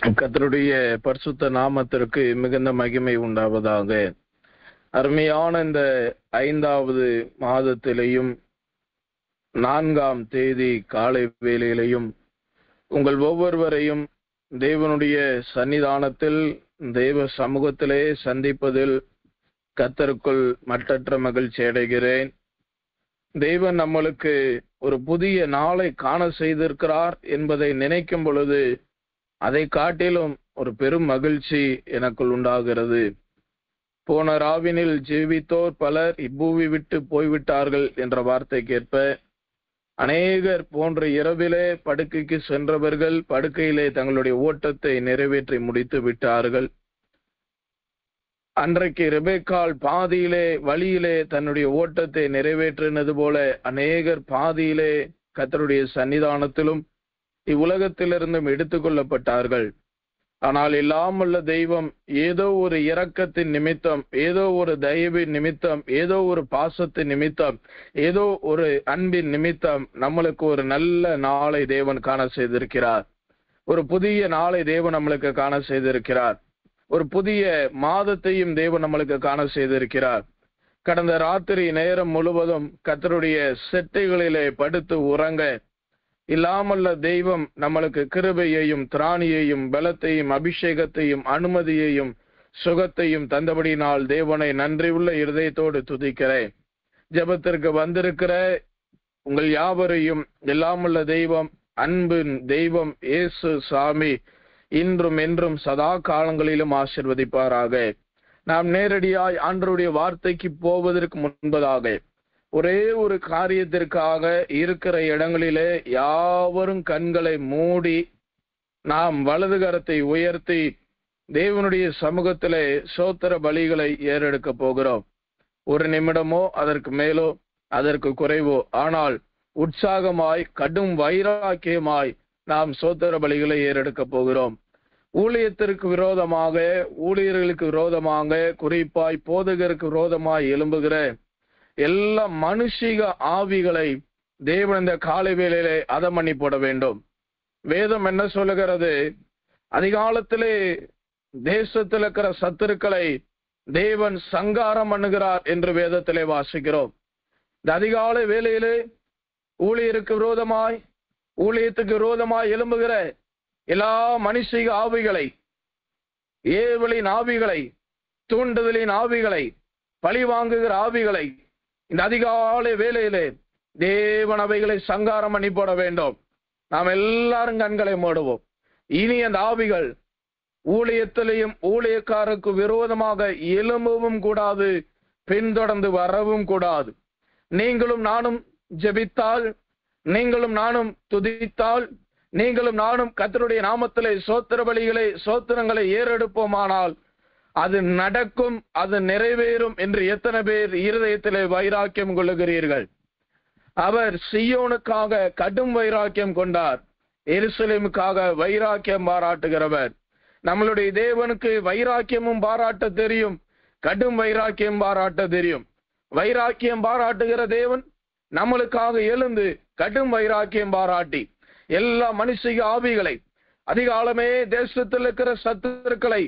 கர்த்தருடைய பரிசுத்த நாமத்திற்கு மிகுந்த மகிமை உண்டாவதாக. அருமையான இந்த 5வது மாதத்திலேயும் 4ஆம் தேதி காலை வேளையிலையும் உங்கள் ஒவ்வொருவரையும் தேவனுடைய சன்னிதானத்தில் தேவ சமூகத்திலே சந்திப்பதில் கர்த்தருக்குள் மட்டற்ற மகிழ்ச்சி அடைகிறேன். தேவன் நம்மளுக்கு ஒரு புதிய நாளை காண செய்திருக்கிறார் என்பதை நினைக்கும் பொழுது அதை காட்டிலும் ஒரு பெரும் மகிழ்ச்சி எனக்குள் உண்டாகிறது. போன ராவினில் ஜீவித்தோர் பலர் இப்பூவி விட்டு போய்விட்டார்கள் என்ற வார்த்தைக்கேற்ப அநேகர் போன்ற இரவிலே படுக்கைக்கு சென்றவர்கள் படுக்கையிலே தங்களுடைய ஓட்டத்தை நிறைவேற்றி முடித்து விட்டார்கள். அன்றைக்கு ரெபெக்காள் பாதியிலே வழியிலே தன்னுடைய ஓட்டத்தை நிறைவேற்றினது போல அநேகர் பாதியிலே கர்த்தருடைய சன்னிதானத்திலும் இவ்வுலகத்திலிருந்தும் எடுத்துக்கொள்ளப்பட்டார்கள். ஆனால் இல்லாமல்ல தெய்வம் ஏதோ ஒரு இரக்கத்தின் நிமித்தம், ஏதோ ஒரு தயவின் நிமித்தம், ஏதோ ஒரு பாசத்தின் நிமித்தம், ஏதோ ஒரு அன்பின் நிமித்தம் நம்மளுக்கு ஒரு நல்ல நாளை தேவன் காண செய்திருக்கிறார். ஒரு புதிய நாளை தேவன் நம்மளுக்கு காண செய்திருக்கிறார். ஒரு புதிய மாதத்தையும் தேவன் நம்மளுக்கு காண செய்திருக்கிறார். கடந்த ராத்திரி நேரம் முழுவதும் கர்த்தருடைய செட்டைகளிலே படுத்து உறங்க இல்லாமல்ல தெய்வம் நம்மளுக்கு கிருபையையும் திராணியையும் பலத்தையும் அபிஷேகத்தையும் அனுமதியையும் சுகத்தையும் தந்தபடினால் தேவனை நன்றி உள்ள இருதயத்தோடு துதிக்கிறேன். ஜெபத்திற்கு வந்திருக்கிற உங்கள் யாவரையும் இல்லாமல்ல தெய்வம், அன்பின் தெய்வம் இயேசு சாமி இன்றும் என்றும் சதா காலங்களிலும் ஆசீர்வதிப்பாராக. நாம் நேரடியாய் ஆண்டவருடைய வார்த்தைக்கு போவதற்கு முன்பதாக ஒரே ஒரு காரியத்திற்காக இருக்கிற இடங்களிலே யாவரும் கண்களை மூடி நாம் வலது கரத்தை உயர்த்தி தேவனுடைய சமூகத்திலே ஸ்தோத்திர பலிகளை ஏறெடுக்க போகிறோம். ஒரு நிமிடமோ அதற்கு மேலோ அதற்கு குறைவோ, ஆனால் உற்சாகமாய் கடும் வைராக்கியமாய் நாம் ஸ்தோத்திர பலிகளை ஏறெடுக்க போகிறோம். ஊழியத்திற்கு விரோதமாக, ஊழியர்களுக்கு விரோதமாக, குறிப்பாய் போதகருக்கு விரோதமாய் எழும்புகிற எல்லா மனுஷிக ஆவிகளை தேவன் இந்த காலை வேளையிலே அதம் பண்ணி போட வேண்டும். வேதம் என்ன சொல்லுகிறது? அதிகாலத்திலே தேசத்தில் இருக்கிற சத்துருக்களை தேவன் சங்காரம் பண்ணுகிறார் என்று வேதத்திலே வாசிக்கிறோம். இந்த அதிகாலை வேளையிலே ஊழியருக்கு விரோதமாய், ஊழியத்துக்கு விரோதமாய் எழும்புகிற எல்லா மனுஷிக ஆவிகளை, ஏவலின் ஆவிகளை, தூண்டுதலின் ஆவிகளை, பழி வாங்குகிற ஆவிகளை இந்த அதிகாலை வேளையிலே தேவன் அவைகளை சங்காரம் பண்ணி போட வேண்டும். நாம் எல்லாரும் கண்களை மூடுவோம். இனி அந்த ஆவிகள் ஊழியத்திலையும் ஊழியக்காரருக்கு விரோதமாக எழும்பவும் கூடாது, பின்தொடர்ந்து வரவும் கூடாது. நீங்களும் நானும் ஜெபித்தால், நீங்களும் நானும் துதித்தால், நீங்களும் நானும் கர்த்தருடைய நாமத்திலே ஸ்தோத்திர பலிகளை, ஸ்தோத்திரங்களை ஏறெடுப்போமானால் அது நடக்கும், அது நிறைவேறும் என்று எத்தனை பேர் இருதயத்திலே வைராக்கியம் கொள்ளுகிறீர்கள்? அவர் சீயோனுக்காக கடும் வைராக்கியம் கொண்டார், எருசலேமுக்காக வைராக்கியம் பாராட்டுகிறவர். நம்மளுடைய தேவனுக்கு வைராக்கியமும் பாராட்ட தெரியும், கடும் வைராக்கியம் பாராட்ட தெரியும். வைராக்கியம் பாராட்டுகிற தேவன் நம்மளுக்காக எழுந்து கடும் வைராக்கியம் பாராட்டி எல்லா மனுஷிக ஆவிகளை, அதிகாலமே தேசத்தில் இருக்கிற சத்துருக்களை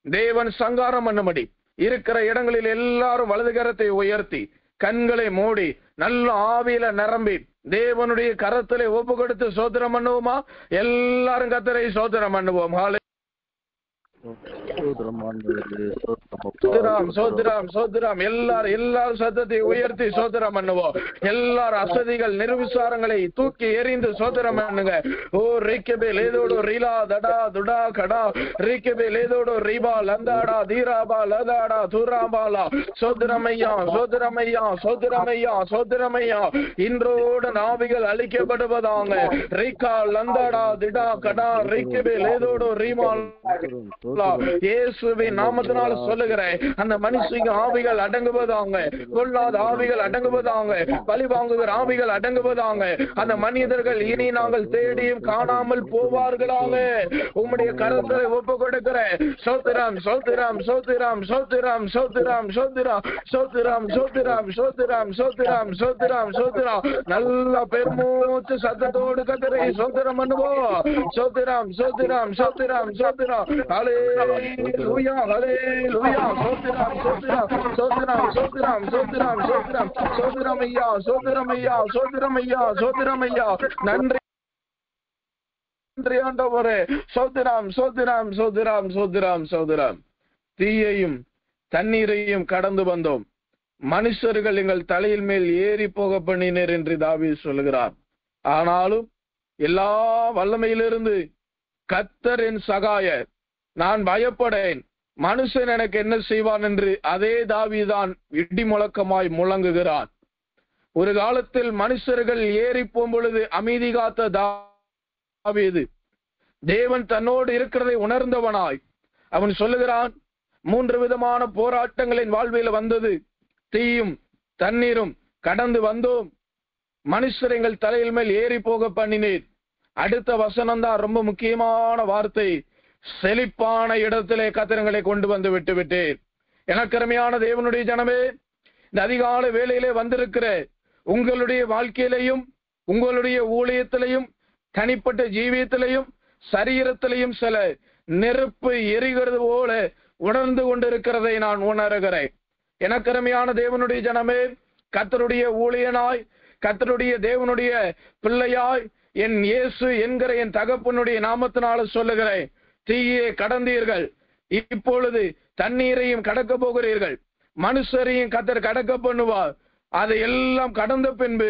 தேவன் சங்காரம் பண்ணும்படி இருக்கிற இடங்களில் எல்லாரும் வலது கரத்தை உயர்த்தி கண்களை மூடி நல்ல ஆவியில நிரம்பி தேவனுடைய கரத்திலே ஒப்பு கொடுத்து சோதனம் பண்ணுவோமா? எல்லாரும் கர்த்தரை சோதனம் பண்ணுவோம். சோதரம் எல்லாரும் சத்தத்தை உயர்த்தி சோதரம் பண்ணுவோம். எல்லாரும் அசதிகள் நிர்விசாரங்களை தூக்கி எறிந்து சோதரம் பண்ணுங்க. ஓ ரிக்கபே லேதோடு ரீலா தடா துடா கடா ரிக்கபே லேதோடு ரீபா லந்தாடா தீராபா லதாடா தூராபாலா சோதரமையா சோதரமையா சோதரமையா சோதரமையா இன்றோடு நாவிகள் அழிக்கப்படுவதாங்க. ரிக்கா லந்தாடா திடா கடா ரிக்கபே லேதோடு ரீமா இயேசுவின் நாமத்தினால சொல்லுகிறேன், அந்த மனுஷங்க ஆவிகள் அடங்குவதாங்க, கொள்ளாத ஆவிகள் அடங்குவதாங்க, பழி வாங்குகிற ஆவிகள் அடங்குவதாங்க. அந்த மனிதர்கள் இனி நாங்கள் தேடியும் காணாமல் போவார்களாக. உம்முடைய கரத்தை ஒப்பு கொடுக்கிறேன். சோத்திரம் சோத்திரம் சோத்திரம் சோத்திரம் சோத்திரம் சோத்திரம் சோத்திரம் சோத்திரம் சோத்திரம் சோத்திரம் சோத்திரம் சோத்திரம். நல்ல பெருமூச்சு சத்தத்தோடு கத்தரை சோத்திரம் பண்ணுவோம். சோத்திரம் சோத்திரம் சோத்திரம் சோத்திரம். ஹல்லேலூயா ஹல்லேலூயா. சோத்திரம் சோத்திரம் சோத்திரம் சோத்திரம் சோத்திரம் சோத்திரம் சோத்திரம் ஐயா சோத்திரம் ஐயா சோத்திரம் ஐயா சோத்திரம் ஐயா. நன்றி ஆண்டவரே. சோத்திரம் சோத்திரம் சோத்திரம் சோத்திரம் சோத்திரம். தீயையும் தண்ணீரையும் கடந்து வந்தோம், மனுஷர்கள் எங்கள் தலையில் மேல் ஏறி போக பண்ணினர் என்று தாவீது சொல்லுகிறார். ஆனாலும் எல்லா வல்லமையிலிருந்து கர்த்தர் என் சகாயர், நான் பயப்படேன், மனுஷன் எனக்கு என்ன செய்வான் என்று அதே தாவீதுதான் இடி முழக்கமாய் முழங்குகிறான். ஒரு காலத்தில் மனுஷர்கள் ஏறி போகும் பொழுது அமைதி காத்த தாவீது தேவன் தன்னோடு இருக்கிறதை உணர்ந்தவனாய் அவன் சொல்லுகிறான், 3 விதமான போராட்டங்களின் வாழ்வில் வந்தது, தீயும் தண்ணீரும் கடந்து வந்தோம், மனுஷர் எங்கள் தலையில் மேல் ஏறி போக பண்ணினேன். அடுத்த வசனம் தான் ரொம்ப முக்கியமான வார்த்தை. செழிப்பான இடத்திலே கத்திரங்களை கொண்டு வந்து விட்டு விட்டேன். எனக்கு அருமையான தேவனுடைய ஜனமே, இந்த அதிகாலை வேளையிலே வந்திருக்கிற உங்களுடைய வாழ்க்கையிலையும் உங்களுடைய ஊழியத்திலையும் தனிப்பட்ட ஜீவியத்திலையும் சரீரத்திலையும் சில நெருப்பு எரிகிறது போல உணர்ந்து கொண்டிருக்கிறதை நான் உணர்கிறேன். எனக்கு அருமையான தேவனுடைய ஜனமே, கர்த்தருடைய ஊழியனாய் கர்த்தருடைய தேவனுடைய பிள்ளையாய் என் இயேசு என்கிற என் தகப்பனுடைய நாமத்தினால சொல்லுகிறேன், தீயை கடந்தீர்கள், இப்பொழுது தண்ணீரையும் கடக்க போகிறீர்கள், மனுஷரையும் கர்த்தர் கடக்க பண்ணுவார். அதை எல்லாம் கடந்த பின்பு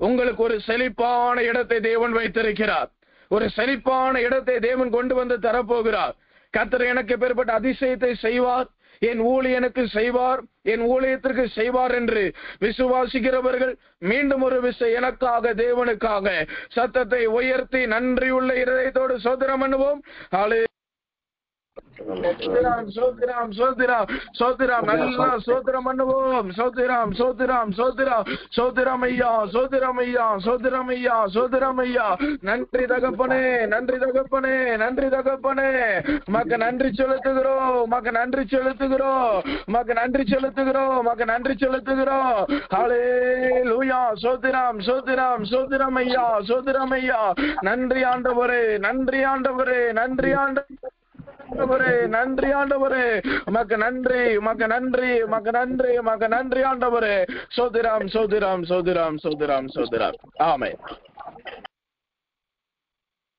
உங்களுக்கு ஒரு செழிப்பான இடத்தை தேவன் வைத்திருக்கிறார். ஒரு செழிப்பான இடத்தை தேவன் கொண்டு வந்து தரப்போகிறார். கர்த்தர் எனக்கு பெறப்பட்ட அதிசயத்தை செய்வார், என் ஊழியனுக்கு செய்வார், என் ஊழியத்திற்கு செய்வார் என்று விசுவாசிக்கிறவர்கள் மீண்டும் ஒரு விசை எனக்காக தேவனுக்காக சத்தத்தை உயர்த்தி நன்றியுள்ள இருதயத்தோடு சோதரம் பண்ணுவோம். சோத்திரம் சோத்திரம் சோத்திரம் சோத்திரம். நல்லா சோத்திரம் பண்ணுவோம். சோத்திரம் சோத்திரம் சோத்திரம் சோத்திரம் ஐயா சோத்திரம் ஐயா சோத்திரம் ஐயா சோத்திரம் ஐயா. நன்றி தகப்பனே, நன்றி தகப்பனே, நன்றி தகப்பனே. உமக்கு நன்றி செலுத்துகிறோம், உமக்கு நன்றி செலுத்துகிறோம், உமக்கு நன்றி செலுத்துகிறோம், உமக்கு நன்றி செலுத்துகிறோம். ஹல்லேலூயா. சோத்திரம் சோத்திரம் சோத்திரம் ஐயா சோத்திரம் ஐயா. நன்றி ஆண்டவரே, நன்றி ஆண்டவரே, நன்றி ஆண்டவரே, நன்றி ஆண்டவரே. உமக்கு நன்றி, உமக்கு நன்றி, உமக்கு நன்றி, உமக்கு நன்றி ஆண்டவரே. சோதிரம் சோதிரம் சோதிரம் சோதிரம் சோதிரம். ஆமென்.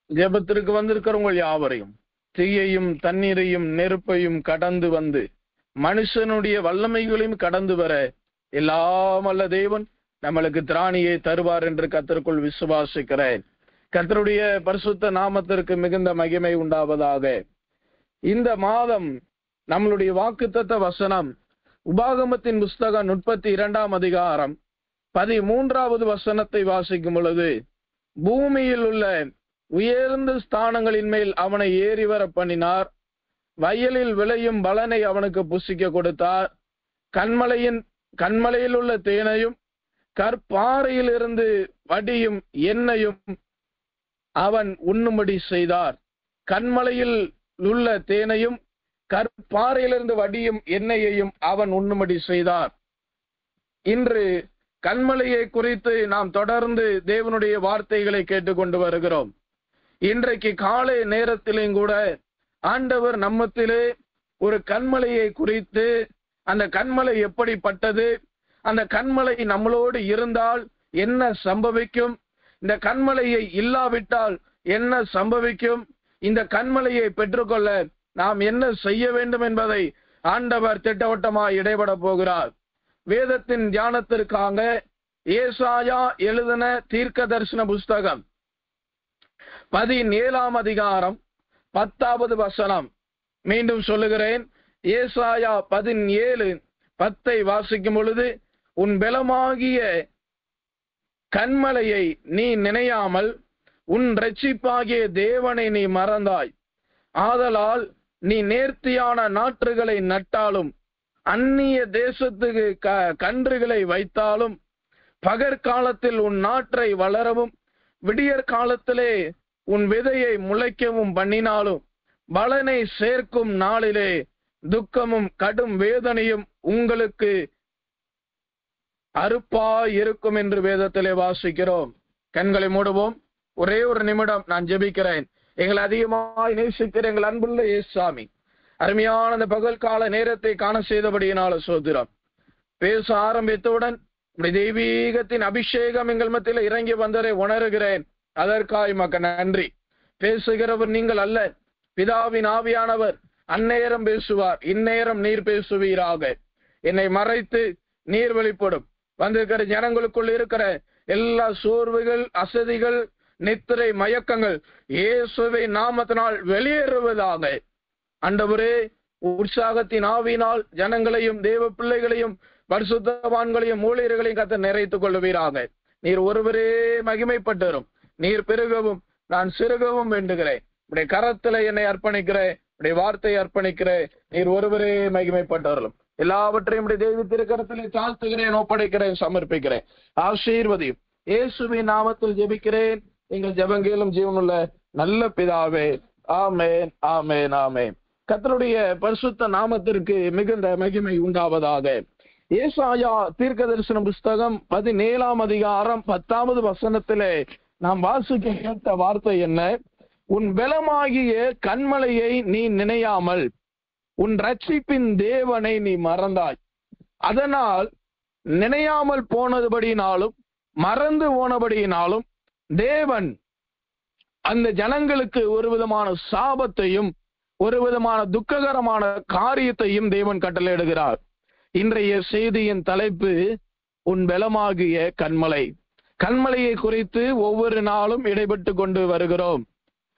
ஜெபத்திற்கு வந்திருக்கிறவங்க யாவரையும் தீயையும் தண்ணீரையும் நெருப்பையும் கடந்து வந்து மனுஷனுடைய வல்லமைகளையும் கடந்து வர எல்லாம் அல்ல தேவன் நம்மளுக்கு திராணியை தருவார் என்று கர்த்தருக்குள் விசுவாசிக்கிறேன். கர்த்தருடைய பரிசுத்த நாமத்திற்கு மிகுந்த மகிமை உண்டாவதாக. இந்த மாதம் நம்மளுடைய வாக்குத்தத்த வசனம் உபாகமத்தின் புஸ்தகம் 32ஆம் அதிகாரம் 13வது வசனத்தை வாசிக்கும் பொழுது, பூமியில் உள்ள உயர்ந்த ஸ்தானங்களின் மேல் அவனை ஏறி வர பண்ணினார், வயலில் விளையும் பலனை அவனுக்கு புசிக்க கொடுத்தார், கண்மலையில் உள்ள தேனையும் கற்பாறையில் இருந்து வடியும் எண்ணெயும் அவன் உண்ணும்படி செய்தார். கண்மலையில் உள்ள தேனையும் கற்பாறையிலிருந்து வடியும் எண்ணெயையும் அவன் உண்ணும்படி செய்தார். இன்று கண்மலையை குறித்து நாம் தொடர்ந்து தேவனுடைய வார்த்தைகளை கேட்டுக்கொண்டு வருகிறோம். இன்றைக்கு காலை நேரத்திலும் கூட ஆண்டவர் நம்மத்திலே ஒரு கண்மலையை குறித்து, அந்த கண்மலை எப்படிப்பட்டது, அந்த கண்மலை நம்மளோடு இருந்தால் என்ன சம்பவிக்கும், இந்த கண்மலையை இல்லாவிட்டால் என்ன சம்பவிக்கும், இந்த கண்மலையை பெற்றுக்கொள்ள நாம் என்ன செய்ய வேண்டும் என்பதை ஆண்டவர் திட்டவட்டமாய் இடைபட போகிறார். வேதத்தின் தியானத்திற்காக ஏசாயா எழுதின தீர்க்க தரிசன புஸ்தகம் 17ஆம் அதிகாரம் 10வது வசனம். மீண்டும் சொல்லுகிறேன், ஏசாயா 17:10 வாசிக்கும் பொழுது, உன் பலமாகிய கண்மலையை நீ நினையாமல் உன் இரட்சிப்பாகிய தேவனை நீ மறந்தாய், ஆதலால் நீ நேர்த்தியான நாற்றுகளை நட்டாலும், அந்நிய தேசத்துக்கு கன்றுகளை வைத்தாலும், பகற்காலத்தில் உன் நாற்றை வளரவும் விடியற் காலத்திலே உன் விதையை முளைக்கவும் பண்ணினாலும், பலனை சேர்க்கும் நாளிலே துக்கமும் கடும் வேதனையும் உங்களுக்கு அறுப்பாய் இருக்கும் என்று வேதத்திலே வாசிக்கிறோம். கண்களை மூடுவோம். ஒரே ஒரு நிமிடம் நான் ஜெபிக்கிறேன். எங்களை அதிகமாய் நேசிக்கிற எங்கள் அன்புள்ள இயேசுசாமி, அருமையான அந்த பகல் கால நேரத்தை காண செய்தபடியினால சோத்திரம். பேச ஆரம்பித்தவுடன் தெய்வீகத்தின் அபிஷேகம் எங்கள் மத்தியில் இறங்கி வந்ததை உணர்கிறேன். அதற்காய் மக்க நன்றி. பேசுகிறவர் நீங்கள் அல்ல, பிதாவின் ஆவியானவர் அந்நேரம் பேசுவார், இந்நேரம் நீர் பேசுவீராக. என்னை மறைத்து நீர் வெளிப்படும். வந்திருக்கிற ஜனங்களுக்குள் இருக்கிற எல்லா சோர்வுகள், அசதிகள், நித்திரை, மயக்கங்கள் இயேசுவின் நாமத்தினால் வெளியேறுவதாக. ஆண்டவரே, உற்சாகத்தின் ஆவியினால் ஜனங்களையும் தேவ பிள்ளைகளையும் பரிசுத்தவான்களையும் ஊழியர்களையும் கத்த நிறைத்துக் கொள்வீராக. நீர் ஒருவரே மகிமைப்பட்டரும், நீர் பெருகவும் நான் சிறுகவும் வேண்டுகிறேன். உடைய கரத்துல என்னை அர்ப்பணிக்கிறேன், உடைய வார்த்தையை அர்ப்பணிக்கிறேன். நீர் ஒருவரே மகிமைப்பட்டவர்களும் எல்லாவற்றையும் தெய்வத்திருக்கரத்திலே தாழ்த்துகிறேன், ஒப்படைக்கிறேன், சமர்ப்பிக்கிறேன். ஆசீர்வதியும் இயேசுவின் நாமத்தில் ஜெபிக்கிறேன் எங்கள் ஜெபங்களும் ஜீவனுள்ள நல்ல பிதாவே. ஆமேன், ஆமேன், ஆமேன். கர்த்தருடைய பரிசுத்த நாமத்திற்கு மிகுந்த மகிமை உண்டாவதாக. ஏசாயா தீர்க்க தரிசன புஸ்தகம் 17ஆம் அதிகாரம் 10வது வசனத்திலே நாம் வாசிக்க கேட்ட வார்த்தை என்ன? உன் பலமாகிய கன்மலையை நீ நினையாமல் உன் ரட்சிப்பின் தேவனை நீ மறந்தாய். அதனால் நினையாமல் போனதுபடியினாலும் மறந்து போனபடியினாலும் தேவன் அந்த ஜனங்களுக்கு ஒரு விதமான சாபத்தையும் ஒரு விதமான துக்ககரமான காரியத்தையும் தேவன் கட்டளையிடுகிறார். இன்றைய செய்தியின் தலைப்பு உன் பலமாகிய கன்மலை. கன்மலையை குறித்து ஒவ்வொரு நாளும் இடைப்பட்டு கொண்டு வருகிறோம்.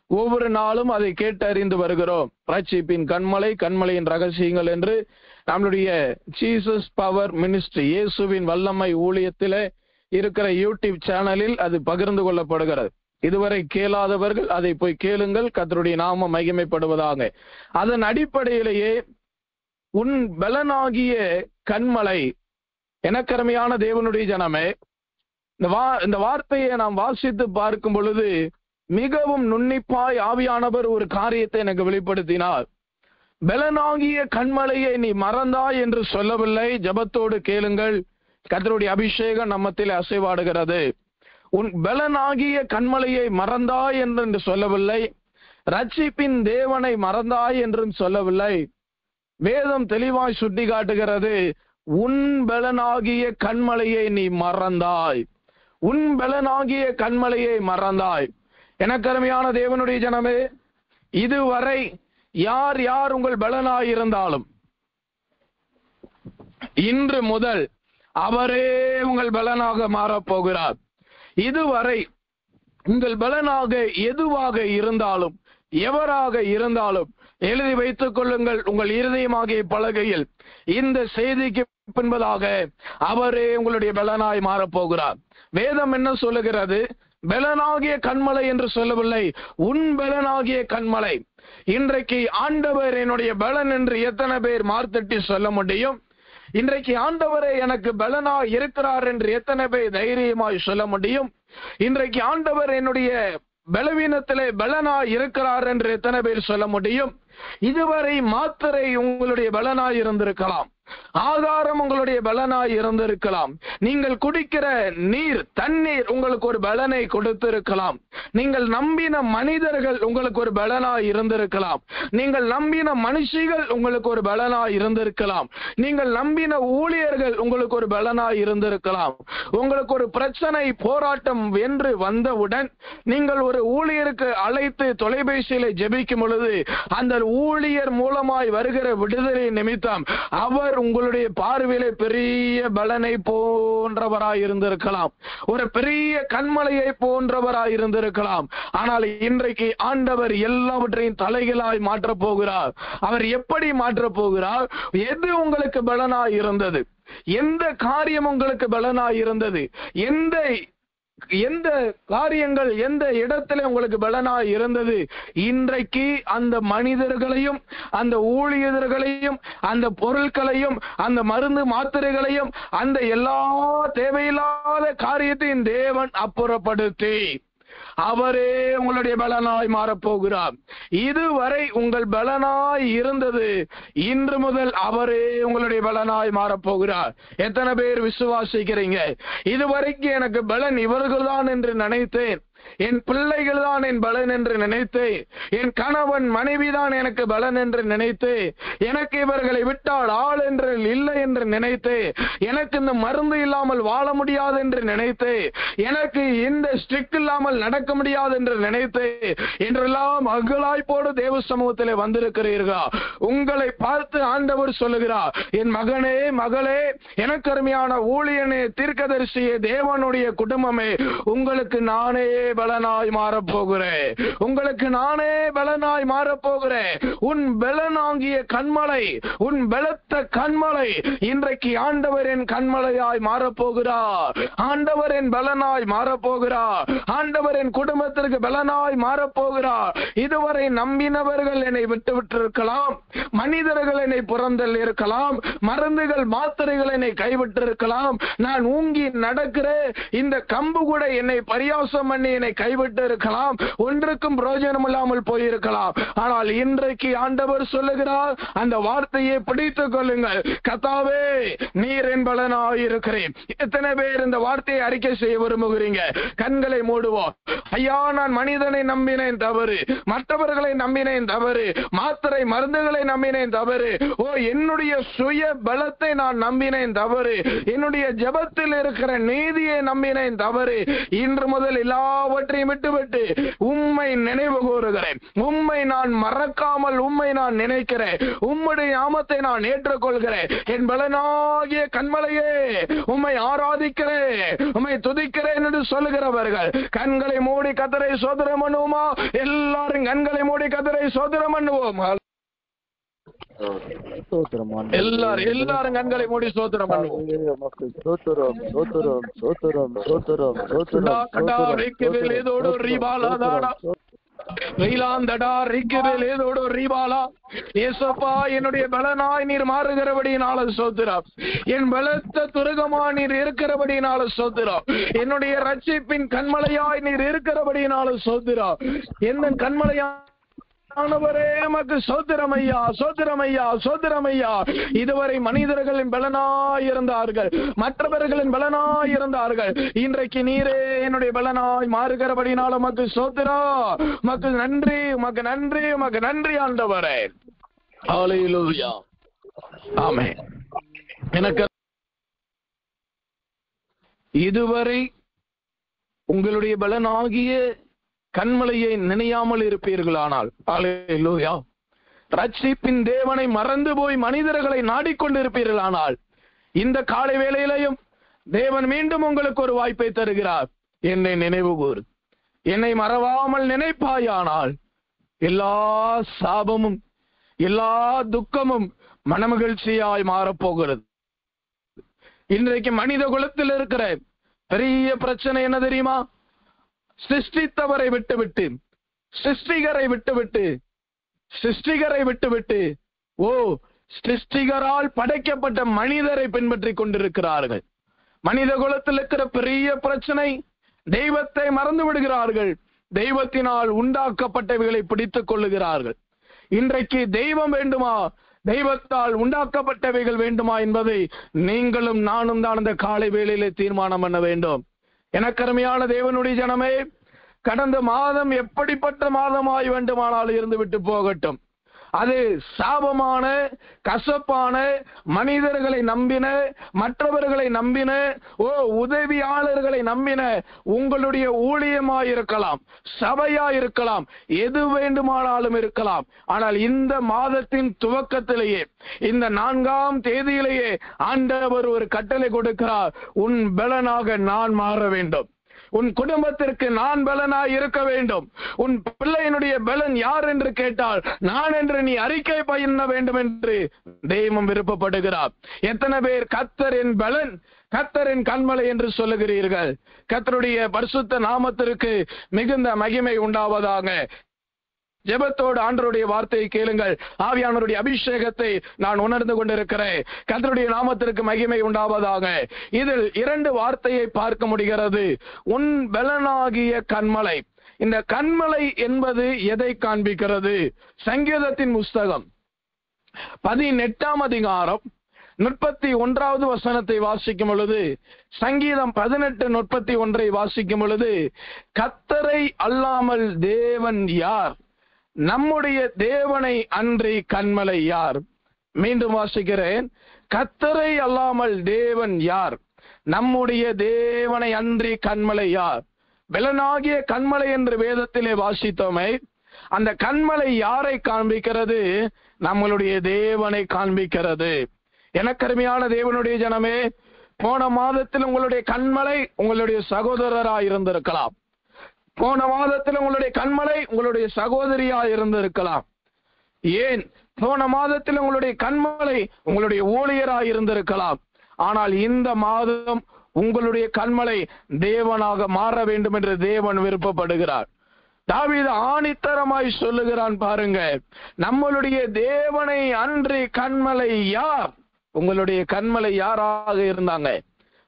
ஒவ்வொரு நாளும் அதை கேட்டறிந்து வருகிறோம். ரட்சிப்பின் கன்மலை, கன்மலையின் ரகசியங்கள் என்று நம்முடைய ஜீசஸ் பவர் மினிஸ்ட்ரி, இயேசுவின் வல்லமை ஊழியத்திலே இருக்கிற யூடியூப் சேனலில் அது பகிர்ந்து கொள்ளப்படுகிறது. இதுவரை கேளாதவர்கள் அதை போய் கேளுங்கள். கர்த்தருடைய நாமம் மகிமைப்படுவதாக. அதன் அடிப்படையிலேயே உன் பலனாகிய கன்மலை, எனக்கருமையான தேவனுடைய ஜனமே, இந்த வார்த்தையை நாம் வாசித்து பார்க்கும் பொழுது மிகவும் நுண்ணிப்பாய் ஆவியானவர் ஒரு காரியத்தை எனக்கு வெளிப்படுத்தினார். பலனாகிய கன்மலையை நீ மறந்தாய் என்று சொல்லவில்லை. ஜபத்தோடு கேளுங்கள், கர்த்தருடைய அபிஷேகம் நம்மத்தில் அசைவாடுகிறது. உன் பலனாகிய கன்மலையை மறந்தாய் என்று சொல்லவில்லை. ரட்சிப்பின் தேவனை மறந்தாய் என்றும் சொல்லவில்லை. வேதம் தெளிவாய் சுட்டி காட்டுகிறது, உன் பலனாகிய கன்மலையை நீ மறந்தாய். உன் பலனாகிய கன்மலையை மறந்தாய். எனக்கருமையான தேவனுடைய ஜனமே, இதுவரை யார் யார் உங்கள் பலனாய் இருந்தாலும் இன்று முதல் அவரே உங்கள் பலனாக மாறப்போகிறார். இதுவரை உங்கள் பலனாக எதுவாக இருந்தாலும் எவராக இருந்தாலும் எழுதி வைத்துக் கொள்ளுங்கள். உங்கள் இருதயமாகிய பலகையில் இந்த செய்திக்கு பின்பதாக அவரே உங்களுடைய பலனாய் மாறப்போகிறார். வேதம் என்ன சொல்லுகிறது? பலனாகிய கன்மலை என்று சொல்லவில்லை, உன் பலனாகிய கன்மலை. இன்றைக்கு ஆண்டவர் என்னுடைய பலன் என்று எத்தனை பேர் மார்த்தட்டி சொல்ல முடியும்? இன்றைக்கு ஆண்டவரே எனக்கு பலனாய் இருக்கிறார் என்று எத்தனை பேர் தைரியமாய் சொல்ல முடியும்? இன்றைக்கு ஆண்டவர் என்னுடைய பலவீனத்திலே பலனாய் இருக்கிறார் என்று எத்தனை பேர் சொல்ல முடியும்? இதுவரை மாத்திரை உங்களுடைய பலனாய் இருந்திருக்கலாம், ஆதாரம் உங்களுடைய பலனாய் இருந்திருக்கலாம், நீங்கள் குடிக்கிற நீர், தண்ணீர் உங்களுக்கு ஒரு பலனை கொடுத்திருக்கலாம், நீங்கள் நம்பின மனிதர்கள் உங்களுக்கு ஒரு பலனாய் இருந்திருக்கலாம், நீங்கள் நம்பின மனுஷிகள் உங்களுக்கு ஒரு பலனாய் இருந்திருக்கலாம், நீங்கள் நம்பின ஊழியர்கள் உங்களுக்கு ஒரு பலனாய் இருந்திருக்கலாம். உங்களுக்கு ஒரு பிரச்சனை, போராட்டம் என்று வந்தவுடன் நீங்கள் ஒரு ஊழியருக்கு அழைத்து தொலைபேசியில ஜெபிக்கும் பொழுது அந்த ஊழியர் மூலமாய் வருகிற விடுதலை நிமித்தம் அவர் உங்களுடைய பார்வையிலே பெரிய பலனை போன்றவராய் இருந்திருக்கலாம், ஒரு பெரிய கன்மலையை போன்றவராய் இருந்திருக்கலாம். ஆனால் இன்றைக்கு ஆண்டவர் எல்லாவற்றையும் தலைகளாய் மாற்றப் போகிறார். அவர் எப்படி மாற்றப் போகிறார்? எது உங்களுக்கு பலனாய் இருந்தது? எந்த காரியம் உங்களுக்கு பலனாய் இருந்தது? எந்த எந்த காரியங்கள் எந்த இடத்துல உங்களுக்கு பலனாய் இருந்தது, இன்றைக்கு அந்த மனிதர்களையும் அந்த ஊழியர்களையும் அந்த பொருட்களையும் அந்த மருந்து மாத்திரைகளையும் அந்த எல்லா தேவையில்லாத காரியத்தையும் தேவன் அப்புறப்படுத்தி அவரே உங்களுடைய பலனாய் மாறப்போகிறார். இதுவரை உங்கள் பலனாய் இருந்தது, இன்று முதல் அவரே உங்களுடைய பலனாய் மாறப்போகிறார். எத்தனை பேர் விசுவாசிக்கிறீங்க? இதுவரைக்கும் எனக்கு பலன் இவர்கள்தான் என்று நினைத்தேன், என் பிள்ளைகள் தான் என் பலன் என்று நினைத்தேன், என் கணவன் மனைவிதான் எனக்கு பலன் என்று நினைத்தேன், எனக்கு இவர்களை விட்டால் ஆள் என்று இல்லை என்று நினைத்தேன், எனக்கு இந்த மருந்து இல்லாமல் வாழ முடியாது என்று நினைத்தேன், எனக்கு இந்த ஸ்ட்ரிக்ட் இல்லாமல் நடக்க முடியாது என்று நினைத்தேன் என்றெல்லாம் அகலாய்ப்போடு தேவ சமூகத்திலே வந்திருக்கிறீர்கள். உங்களை பார்த்து ஆண்டவர் சொல்லுகிறார், என் மகனே மகளே, எனக்கு அருமையான ஊழியனே, தீர்க்கதரிசியே, தேவனுடைய குடும்பமே, உங்களுக்கு நானே பலனாய் மாறப்போகிறேன், உங்களுக்கு நானே பலனாய் மாறப்போகிறேன். உன் பலனாகிய கண்மலை, உன் பலத்த கண்மலை இன்றைக்கு ஆண்டவரின் கண்மலையாய் மாறப்போகிறார். ஆண்டவரின் பலனாய் மாறப்போகிறார். ஆண்டவரின் குடும்பத்திற்கு பலனாய் மாறப்போகிறார். இதுவரை நம்பினவர்கள் என்னை விட்டுவிட்டிருக்கலாம், மனிதர்கள் என்னை புறந்தல் இருக்கலாம், மருந்துகள் மாத்திரைகள் என்னை கைவிட்டிருக்கலாம், நான் ஊங்கி நடக்கிற இந்த கம்பு கூட என்னை பரியாசம் பண்ணி என்னை கைவிட்டு இருக்கலாம், ஒன்றுக்கும் பிரயோஜனம் இல்லாமல் போயிருக்கலாம். ஆனால் இன்றைக்கு ஆண்டவர் சொல்லுகிறார், அந்த வார்த்தையை பிடித்துக் கொள்ளுங்கள். கர்த்தாவே, நீர் என் பலனாய் இருக்கிறேன். எத்தனை பேர் இந்த வார்த்தையை அறிக்கை செய்ய விரும்புகிறீங்க? கண்களை மூடுவோம். ஐயா, நான் மனிதனை நம்பினேன் தவறு, மற்றவர்களை நம்பினேன் தவறு, மாத்திரை மருந்துகளை நம்பினேன் தவறு, என்னுடைய சுய பலத்தை நான் நம்பினேன் தவறு, என்னுடைய ஜெபத்தில் இருக்கிற நீதியை நம்பினேன் தவறு. இன்று முதல் எல்லாவற்றையும் விட்டுவிட்டு உம்மை நினைவு கூறுகிறேன். உம்மை நான் மறக்காமல் உம்மை நான் நினைக்கிறேன். உம்முடைய நாமத்தை நான் ஏற்றுக்கொள்கிறேன். என் பலனாகிய கண்மலையே, உம்மை ஆராதிக்கிறேன், உம்மை துதிக்கிறேன் என்று சொல்லுகிறவர்கள் கண்களை மூடி கர்த்தரை ஸ்தோத்திரம் பண்ணுவோமா? எல்லாரும் கண்களை மூடி கர்த்தரை ஸ்தோத்திரம் பண்ணுவோம். எல்லாரும் கண்களை மூடி ஸ்தோத்திரம் பண்ணுவோம். என்னுடைய பலனாய் நீர் மாறுகிறபடியினால ஸ்தோத்திரம். என் பலத்த துருகமா நீர் இருக்கிறபடியினால ஸ்தோத்திரம். என்னுடைய ரட்சிப்பின் கண்மலையாய் நீர் இருக்கிறபடியினால ஸ்தோத்திரம். என்ன கண்மலையா சோத்திரமையா, சோத்திரமையா, சோத்திரமையா. இதுவரை மனிதர்களின் பலனாய் இருந்தார்கள், மற்றவர்களின் பலனாய் இருந்தார்கள். இன்றைக்கு நீரே என்னுடைய பலனாய் மாறுகிறபடினால உமக்கு சோத்திரா, உமக்கு நன்றி, உமக்கு நன்றி, உமக்கு நன்றி ஆண்டவரே. ஹல்லேலூயா, ஆமென். எனக்கு இதுவரை உங்களுடைய பலனாகிய கண்மலையை நினையாமல் இருப்பீர்களானால், ஹல்லேலூயா, ரட்சிப்பின் தேவனை மறந்து போய் மனிதர்களை நாடிக்கொண்டிருப்பீர்களானால், இந்த காலை வேளையிலையும் தேவன் மீண்டும் உங்களுக்கு ஒரு வாய்ப்பை தருகிறார். என்னை நினைவு கூறு, என்னை மறவாமல் நினைப்பாயானால் எல்லா சாபமும் எல்லா துக்கமும் மனமகிழ்ச்சியாய் மாறப்போகிறது. இன்றைக்கு மனித குலத்தில் இருக்கிற பெரிய பிரச்சனை என்ன தெரியுமா? சிருஷ்டித்தவரை விட்டுவிட்டு, சிருஷ்டிகரை விட்டுவிட்டு, சிருஷ்டிகரை விட்டுவிட்டு சிருஷ்டிகரால் படைக்கப்பட்ட மனிதரை பின்பற்றி கொண்டிருக்கிறார்கள். மனித குலத்தில் இருக்கிற பெரிய பிரச்சனை, தெய்வத்தை மறந்து விடுகிறார்கள். தெய்வத்தினால் உண்டாக்கப்பட்டவைகளை பிடித்துக் கொள்ளுகிறார்கள். இன்றைக்கு தெய்வம் வேண்டுமா, தெய்வத்தால் உண்டாக்கப்பட்டவைகள் வேண்டுமா என்பதை நீங்களும் நானும் தான் அந்த காலை வேளையிலே தீர்மானம் பண்ண வேண்டும். எனக்கு அருமையான தேவனுடைய ஜனமே, கடந்த மாதம் எப்படிப்பட்ட மாதமாய் வேண்டுமானால் இருந்து விட்டு போகட்டும், அது சாபமான, கசப்பான, மனிதர்களை நம்பின, மற்றவர்களை நம்பின, உதவியாளர்களை நம்பின உங்களுடைய ஊழியமாயிருக்கலாம், சபையாயிருக்கலாம், எது வேண்டுமானாலும் இருக்கலாம். ஆனால் இந்த மாதத்தின் துவக்கத்திலேயே, இந்த 4ஆம் தேதியிலேயே ஆண்டவர் ஒரு கட்டளை கொடுக்கிறார். உன் பலனாக நான் மாற வேண்டும், உன் குடும்பத்திற்கு நான் பலனாய் இருக்க வேண்டும். உன் பிள்ளையினுடைய பலன் யார் என்று கேட்டால் நான் என்று நீ அறிக்கை பண்ண வேண்டும் என்று தெய்வம் விருப்பப்படுகிறார். எத்தனை பேர் கர்த்தர் என் பலன், கர்த்தரின் கன்மலை என்று சொல்லுகிறீர்கள். கர்த்தருடைய பரிசுத்த நாமத்திற்கு மிகுந்த மகிமை உண்டாவதாக. ஜெபத்தோடு ஆண்டவருடைய வார்த்தையை கேளுங்கள். ஆவியானவருடைய அபிஷேகத்தை நான் உணர்ந்து கொண்டிருக்கிறேன். கர்த்தருடைய நாமத்திற்கு மகிமை உண்டாவதாக. இதில் 2 வார்த்தையை பார்க்க முடிகிறது. உன் பலனாகிய கன்மலை. இந்த கன்மலை என்பது எதை காண்பிக்கிறது? சங்கீதத்தின் புஸ்தகம் 18ஆம் அதிகாரம் 31வது வசனத்தை வாசிக்கும் பொழுது, சங்கீதம் 18:31 வாசிக்கும் பொழுது, கர்த்தரை அல்லாமல் தேவன் யார்? நம்முடைய தேவனை அன்றி கன்மலை யார்? மீண்டும் வாசிக்கிறேன். கர்த்தரை அல்லாமல் தேவன் யார்? நம்முடைய தேவனை அன்றி கன்மலை யார்? பலனாகிய கன்மலை என்று வேதத்திலே வாசித்தோமே, அந்த கன்மலை யாரை காண்பிக்கிறது? நம்மளுடைய தேவனை காண்பிக்கிறது. எனக்கருமையான தேவனுடைய ஜனமே, போன மாதத்தில் உங்களுடைய கன்மலை உங்களுடைய சகோதரராய் இருந்திருக்கலாம். போன மாதத்தில் உங்களுடைய கன்மலை உங்களுடைய சகோதரியா இருந்திருக்கலாம். ஏன் போன மாதத்தில் உங்களுடைய கன்மலை உங்களுடைய ஊழியராய் இருந்திருக்கலாம். ஆனால் இந்த மாதம் உங்களுடைய கன்மலை தேவனாக மாற வேண்டும் என்று தேவன் விருப்பப்படுகிறார். தாவீது ஆணித்தரமாய் சொல்லுகிறான் பாருங்க, நம்மளுடைய தேவனை அன்றி கன்மலை யார்? உங்களுடைய கன்மலை யாராக இருந்தாங்க?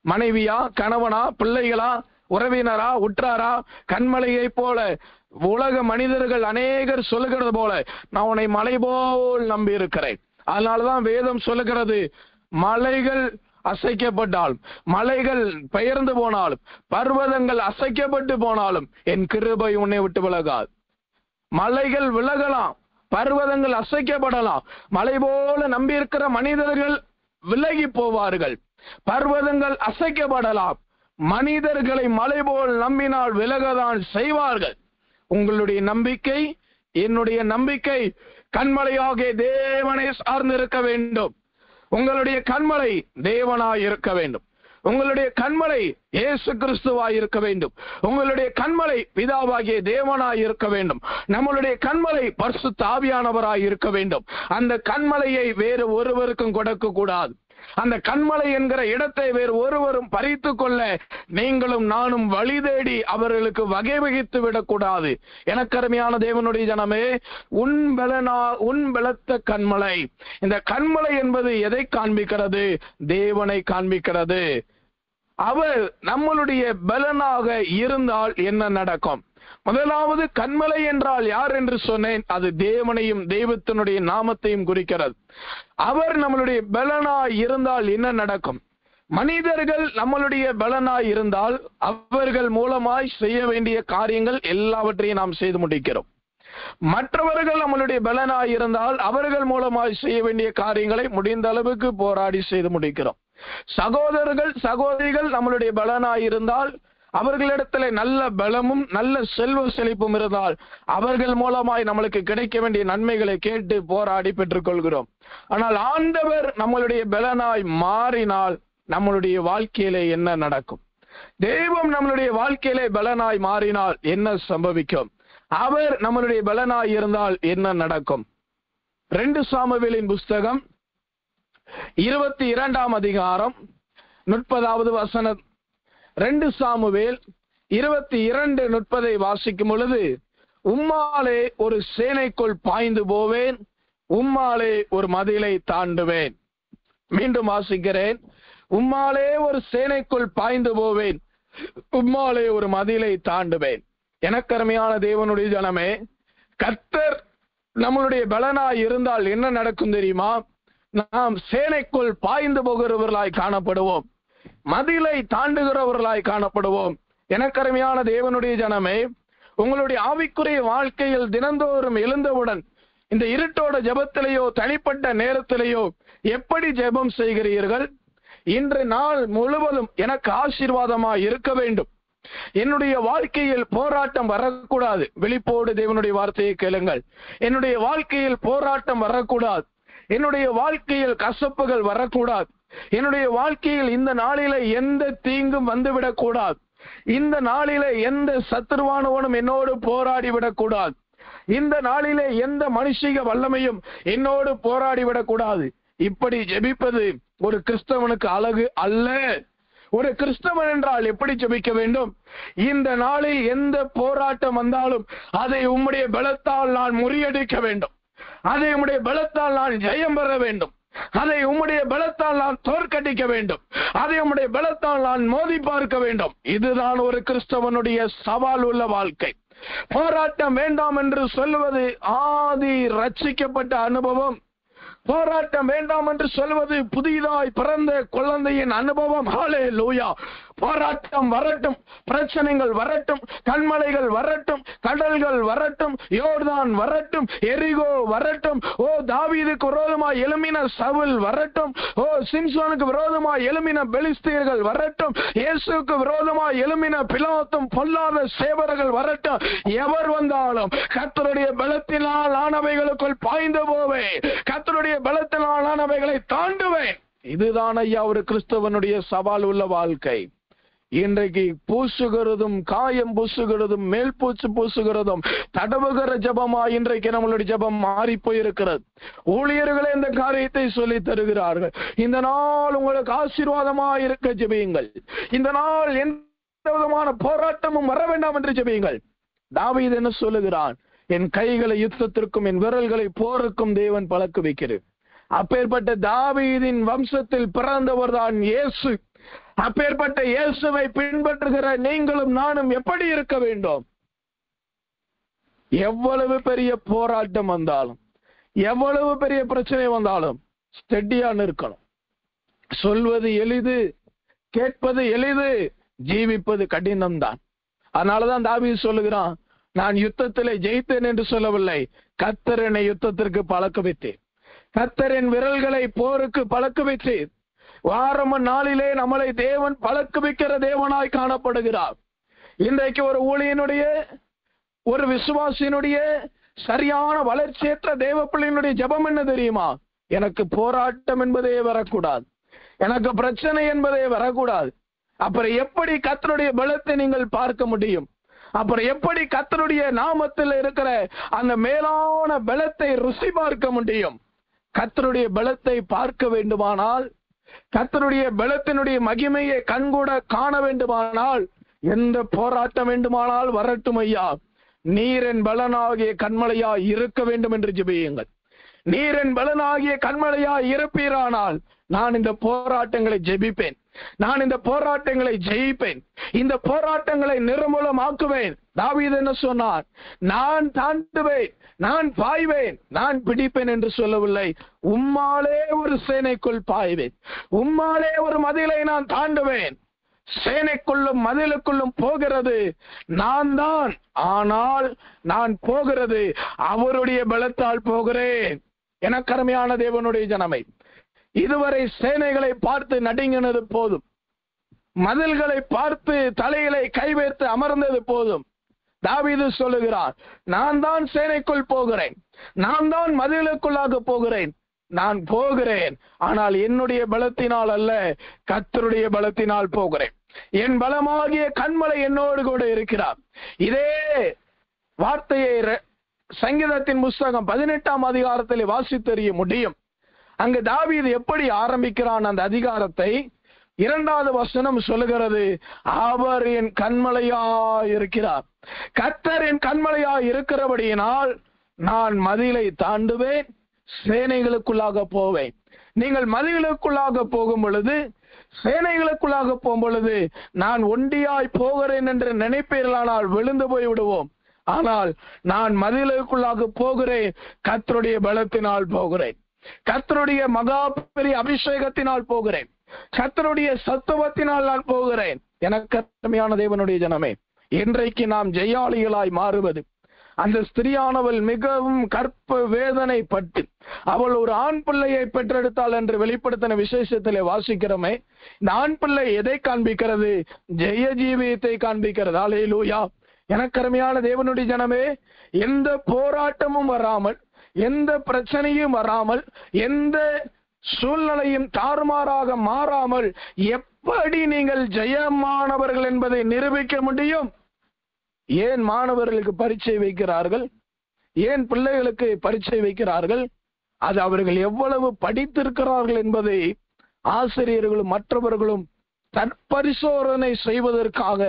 மனைவியா, கணவனா, பிள்ளைகளா, உறவினரா, உற்றாரா? கண்மலையை போல உலக மனிதர்கள் அநேகர் சொல்லுகிறது போல நான் உன்னை மலை போல் நம்பி இருக்கிறேன். அதனாலதான் வேதம் சொல்லுகிறது, மலைகள் அசைக்கப்பட்டாலும், மலைகள் பெயர்ந்து போனாலும், பர்வதங்கள் அசைக்கப்பட்டு போனாலும் என் கிருபை உன்னை விட்டு விலகாது. மலைகள் விலகலாம், பர்வதங்கள் அசைக்கப்படலாம், மலை போல நம்பியிருக்கிற மனிதர்கள் விலகி போவார்கள். பர்வதங்கள் அசைக்கப்படலாம், மனிதர்களை மலை போல் நம்பினால் விலகதான் செய்வார்கள். உங்களுடைய நம்பிக்கை, என்னுடைய நம்பிக்கை கண்மலையாக தேவனை சார்ந்திருக்க வேண்டும். உங்களுடைய கண்மலை தேவனாய் இருக்க வேண்டும். உங்களுடைய கண்மலை இயேசு கிறிஸ்துவாய் இருக்க வேண்டும். உங்களுடைய கண்மலை பிதாவாகிய தேவனாய் இருக்க வேண்டும். நம்மளுடைய கண்மலை பரிசுத்த ஆவியானவராய் இருக்க வேண்டும். அந்த கண்மலையை வேறு ஒருவருக்கும் கொடுக்க கூடாது. அந்த கண்மலை என்கிற இடத்தை வேறு ஒருவரும் பறித்து கொள்ள நீங்களும் நானும் வழி தேடி அவர்களுக்கு வகை வகித்து விடக்கூடாது. எனக்கருமையான தேவனுடைய ஜனமே, உன் பலத்த கண்மலை. இந்த கண்மலை என்பது எதை காண்பிக்கிறது? தேவனை காண்பிக்கிறது. அவர் நம்மளுடைய பலனாக இருந்தால் என்ன நடக்கும்? முதலாவது, கண்மலை என்றால் யார் என்று சொன்னேன். அது தேவனையும் தெய்வத்தினுடைய நாமத்தையும் குறிக்கிறது. அவர் நம்மளுடைய பலனாய் இருந்தால் என்ன நடக்கும்? மனிதர்கள் நம்மளுடைய பலனாய் இருந்தால் அவர்கள் மூலமாய் செய்ய வேண்டிய காரியங்கள் எல்லாவற்றையும் நாம் செய்து முடிக்கிறோம். மற்றவர்கள் நம்மளுடைய பலனாய் இருந்தால் அவர்கள் மூலமாய் செய்ய வேண்டிய காரியங்களை முடிந்த அளவுக்கு போராடி செய்து முடிக்கிறோம். சகோதரர்கள், சகோதரிகள் நம்மளுடைய பலனாய் இருந்தால் அவர்களிடத்துல நல்ல பலமும் நல்ல செல்வ செழிப்பும் இருந்தால் அவர்கள் மூலமாய் நம்மளுக்கு கிடைக்க வேண்டிய நன்மைகளை கேட்டு போராடி பெற்றுக் கொள்கிறோம். ஆனால் ஆண்டவர் நம்மளுடைய பலனாய் மாறினால் நம்மளுடைய வாழ்க்கையிலே என்ன நடக்கும்? தெய்வம் நம்மளுடைய வாழ்க்கையிலே பலனாய் மாறினால் என்ன சம்பவிக்கும்? அவர் நம்மளுடைய பலனாய் இருந்தால் என்ன நடக்கும்? 2 சாமுவேலின் புஸ்தகம் 22ஆம் அதிகாரம் 30வது வசனம். 2 சாமுவேல் 22:30 வாசிக்கும் பொழுது, உம்மாலே ஒரு சேனைக்குள் பாய்ந்து போவேன், உம்மாலே ஒரு மதிலை தாண்டுவேன். மீண்டும் வாசிக்கிறேன். உம்மாலே ஒரு சேனைக்குள் பாய்ந்து போவேன், உம்மாலே ஒரு மதிலை தாண்டுவேன். எனக்கருமையான தேவனுடைய ஜனமே, கர்த்தர் நம்மளுடைய பலனாய் இருந்தால் என்ன நடக்கும் தெரியுமா? நாம் சேனைக்குள் பாய்ந்து போகிறவர்களாய் காணப்படுவோம், மதிலை தாண்டுகிறவர்களாய் காணப்படுவோம். எனக்கருமையான தேவனுடைய ஜனமே, உங்களுடைய ஆவிக்குரிய வாழ்க்கையில் தினந்தோறும் எழுந்தவுடன் இந்த இருட்டோட ஜெபத்திலேயோ தனிப்பட்ட நேரத்திலேயோ எப்படி ஜெபம் செய்கிறீர்கள்? இன்று நாள் முழுவதும் எனக்கு ஆசீர்வாதமாய் இருக்க வேண்டும், என்னுடைய வாழ்க்கையில் போராட்டம் வரக்கூடாது. விழிப்போடு தேவனுடைய வார்த்தையை கேளுங்கள். என்னுடைய வாழ்க்கையில் போராட்டம் வரக்கூடாது, என்னுடைய வாழ்க்கையில் கசப்புகள் வரக்கூடாது, என்னுடைய வாழ்க்கையில் இந்த நாளில எந்த தீங்கும் வந்துவிடக் கூடாது, இந்த நாளில எந்த சத்துருவானவனும் என்னோடு போராடி விடக்கூடாது, இந்த நாளிலே எந்த மனுஷிக வல்லமையும் என்னோடு போராடி விடக்கூடாது. இப்படி ஜெபிப்பது ஒரு கிறிஸ்தவனுக்கு அழகு அல்ல. ஒரு கிறிஸ்தவன் என்றால் எப்படி ஜெபிக்க வேண்டும்? இந்த நாளில் எந்த போராட்டம் வந்தாலும் அதை உம்முடைய பலத்தால் நான் முறியடிக்க வேண்டும், அதை உம்முடைய பலத்தால் நான் ஜெயம் பெற வேண்டும், அதை உம்முடைய பலத்தால் நான் தோற்கடிக்க வேண்டும், அதை உம்முடைய பலத்தால் நான் மோதி பார்க்க வேண்டும். இதுதான் ஒரு கிறிஸ்தவனுடைய சவால் உள்ள வாழ்க்கை. போராட்டம் வேண்டாம் என்று சொல்வது ஆதி ரட்சிக்கப்பட்ட அனுபவம். போராட்டம் வேண்டாம் என்று சொல்வது புதிதாய் பிறந்த குழந்தையின் அனுபவம். ஹல்லேலூயா. போராட்டம் வரட்டும், பிரச்சனைகள் வரட்டும், கண்மலைகள் வரட்டும், கடல்கள் வரட்டும், யோர்தான் வரட்டும், எரிகோ வரட்டும், தாவீதுக்கு விரோதமாய் எழும்பின சவுல் வரட்டும், சிம்சோனுக்கு விரோதமாய் எழும்பின பெலிஸ்தியர்கள் வரட்டும், இயேசுவுக்கு விரோதமாய் எழும்பின பிலாத்தும் பொல்லாத சேவர்கள் வரட்டும். எவர் வந்தாலும் கர்த்தருடைய பலத்தினால் ஆனவைகளுக்குள் பாய்ந்து போவேன், கர்த்தருடைய பலத்தினால் ஆனவைகளை தாண்டுவேன். இதுதான் ஐயா ஒரு கிறிஸ்தவனுடைய சவால் உள்ள வாழ்க்கை. இன்றைக்கு பூசுகிறதும் காயம் பூசுகிறதும் மேல் பூச்சு பூசுகிறதும் தடவுகிற ஜபமா இன்றைக்கு நம்மளுடைய ஜபம் மாறி போயிருக்கிறது. ஊழியர்களே இந்த காரியத்தை சொல்லி தருகிறார்கள். இந்த நாள் உங்களுக்கு ஆசீர்வாதமா இருக்க ஜெபியுங்கள். இந்த நாள் எந்த விதமான போராட்டமும் வர வேண்டாம் என்று ஜெபியுங்கள். தாவீது என்ன சொல்லுகிறான்? என் கைகளை யுத்தத்திற்கும் என் விரல்களை போருக்கும் தேவன் பழக்க வைக்கிறது. அப்பேற்பட்ட தாவீதின் வம்சத்தில் பிறந்தவர் தான் இயேசு. அப்பேற்பட்ட இயேசுவை பின்பற்றுகிற நீங்களும் நானும் எப்படி இருக்க வேண்டும்? எவ்வளவு பெரிய போராட்டம் வந்தாலும், எவ்வளவு பெரிய பிரச்சனை வந்தாலும் ஸ்டெடியான் இருக்கணும். சொல்வது எளிது, கேட்பது எளிது, ஜீவிப்பது கடினம் தான். அதனாலதான் தாவீது சொல்லுகிறான், நான் யுத்தத்திலே ஜெயித்தேன் என்று சொல்லவில்லை, கர்த்தர் என்னை யுத்தத்திற்கு பழக்க வைத்தேன், கர்த்தர் என் விரல்களை போருக்கு பழக்க வைத்தேன். வாரம நாளிலே நம்மளை தேவன் பழக்க வைக்கிற தேவனாய் காணப்படுகிறார். இன்றைக்கு ஒரு ஊழியனுடைய, ஒரு விசுவாசியினுடைய சரியான வளர்ச்சியற்ற தேவ பிள்ளையினுடைய ஜெபம் என்ன தெரியுமா? எனக்கு போராட்டம் என்பதே வரக்கூடாது, எனக்கு பிரச்சனை என்பதே வரக்கூடாது. அப்புறம் எப்படி கர்த்தருடைய பலத்தை நீங்கள் பார்க்க முடியும்? அப்புறம் எப்படி கர்த்தருடைய நாமத்தில் இருக்கிற அந்த மேலான பலத்தை ருசி பார்க்க முடியும்? கர்த்தருடைய பலத்தை பார்க்க வேண்டுமானால், கர்த்தருடைய பலத்தினுடைய மகிமையை கண்கூட காண வேண்டுமானால், எந்த போராட்டம் வேண்டுமானால் வரட்டும் ஐயா, நீரின் பலனாகிய கண்மலையா இருக்க வேண்டும் என்று ஜெபியுங்கள். நீரின் பலனாகிய கண்மலையா இருப்பீரானால் நான் இந்த போராட்டங்களை ஜெபிப்பேன், நான் இந்த போராட்டங்களை ஜெயிப்பேன், இந்த போராட்டங்களை நிர்மூலமாக்குவேன். தாவீது என்ன சொன்னார்? நான் தாண்டுவேன், நான் பாய்வேன், நான் பிடிப்பேன் என்று சொல்லவில்லை. உம்மாலே ஒரு சேனைக்குள் பாய்வேன், உம்மாலே ஒரு மதிலை நான் தாண்டுவேன். சேனைக்குள்ளும் மதிலுக்குள்ளும் போகிறது நான் தான், ஆனால் நான் போகிறது அவருடைய பலத்தால் போகிறேன். எனக்கு அருமையான தேவனுடைய ஜனமே, இதுவரை சேனைகளை பார்த்து நடுங்கினது போதும், மதில்களை பார்த்து தலைகளை கை வைத்து அமர்ந்தது போதும். தாவீது சொல்லுகிறார், நான் தான் சேனைக்குள் போகிறேன், நான் தான் மதிலுக்குள்ளாக போகிறேன், நான் போகிறேன், ஆனால் என்னுடைய பலத்தினால் அல்ல, கர்த்தருடைய பலத்தினால் போகிறேன். என் பலமாகிய கண்மலை என்னோடு கூட இருக்கிறார். இதே வார்த்தையை சங்கீதத்தின் புஸ்தகம் 18ஆம் அதிகாரத்திலே வாசித்தறிய முடியும். அங்கு தாவீது எப்படி ஆரம்பிக்கிறான் அந்த அதிகாரத்தை? 2வது வசனம் சொல்லுகிறது, அவர் என் கண்மலையா இருக்கிறார். கர்த்தர் என் கண்மலையா இருக்கிறபடியினால் நான் மதிலை தாண்டுவேன், சேனைகளுக்குள்ளாக போவேன். நீங்கள் மதிலுக்குள்ளாக போகும் பொழுது, சேனைகளுக்குள்ளாக போகும் பொழுது, நான் ஒண்டியாய் போகிறேன் என்று நினைப்பீர்களானால் விழுந்து போய் விடுவோம். ஆனால் நான் மதிலுக்குள்ளாக போகிறேன், கர்த்தருடைய பலத்தினால் போகிறேன், கர்த்தருடைய மகா பெரிய அபிஷேகத்தினால் போகிறேன், கர்த்தருடைய சத்துவத்தினால் நான் போகிறேன். எனக்கு அருமையான தேவனுடைய ஜனமே, இன்றைக்கு நாம் ஜெயாளிகளாய் மாறுவது, அந்த ஸ்திரியானவள் மிகவும் கற்ப வேதனை பட்டு அவள் ஒரு ஆண் பிள்ளையை பெற்றெடுத்தாள் என்று வெளிப்படுத்தின விசேஷத்திலே வாசிக்கிறோமே. இந்த ஆண் பிள்ளை எதை காண்பிக்கிறது? ஜெய ஜீவியத்தை காண்பிக்கிறது. அல்லேலூயா. எனக்கு அருமையான தேவனுடைய ஜனமே, எந்த போராட்டமும் வராமல், எந்த பிரச்சனையும் வராமல், எந்த சூழ்நிலையும் தாறுமாறாக மாறாமல் எப்படி நீங்கள் ஜெயமானவர்கள் என்பதை நிரூபிக்க முடியும்? ஏன் மாணவர்களுக்கு பரீட்சை வைக்கிறார்கள்? ஏன் பிள்ளைகளுக்கு பரீட்சை வைக்கிறார்கள்? அது அவர்கள் எவ்வளவு படித்திருக்கிறார்கள் என்பதை ஆசிரியர்களும் மற்றவர்களும் தற்பரிசோதனை செய்வதற்காக,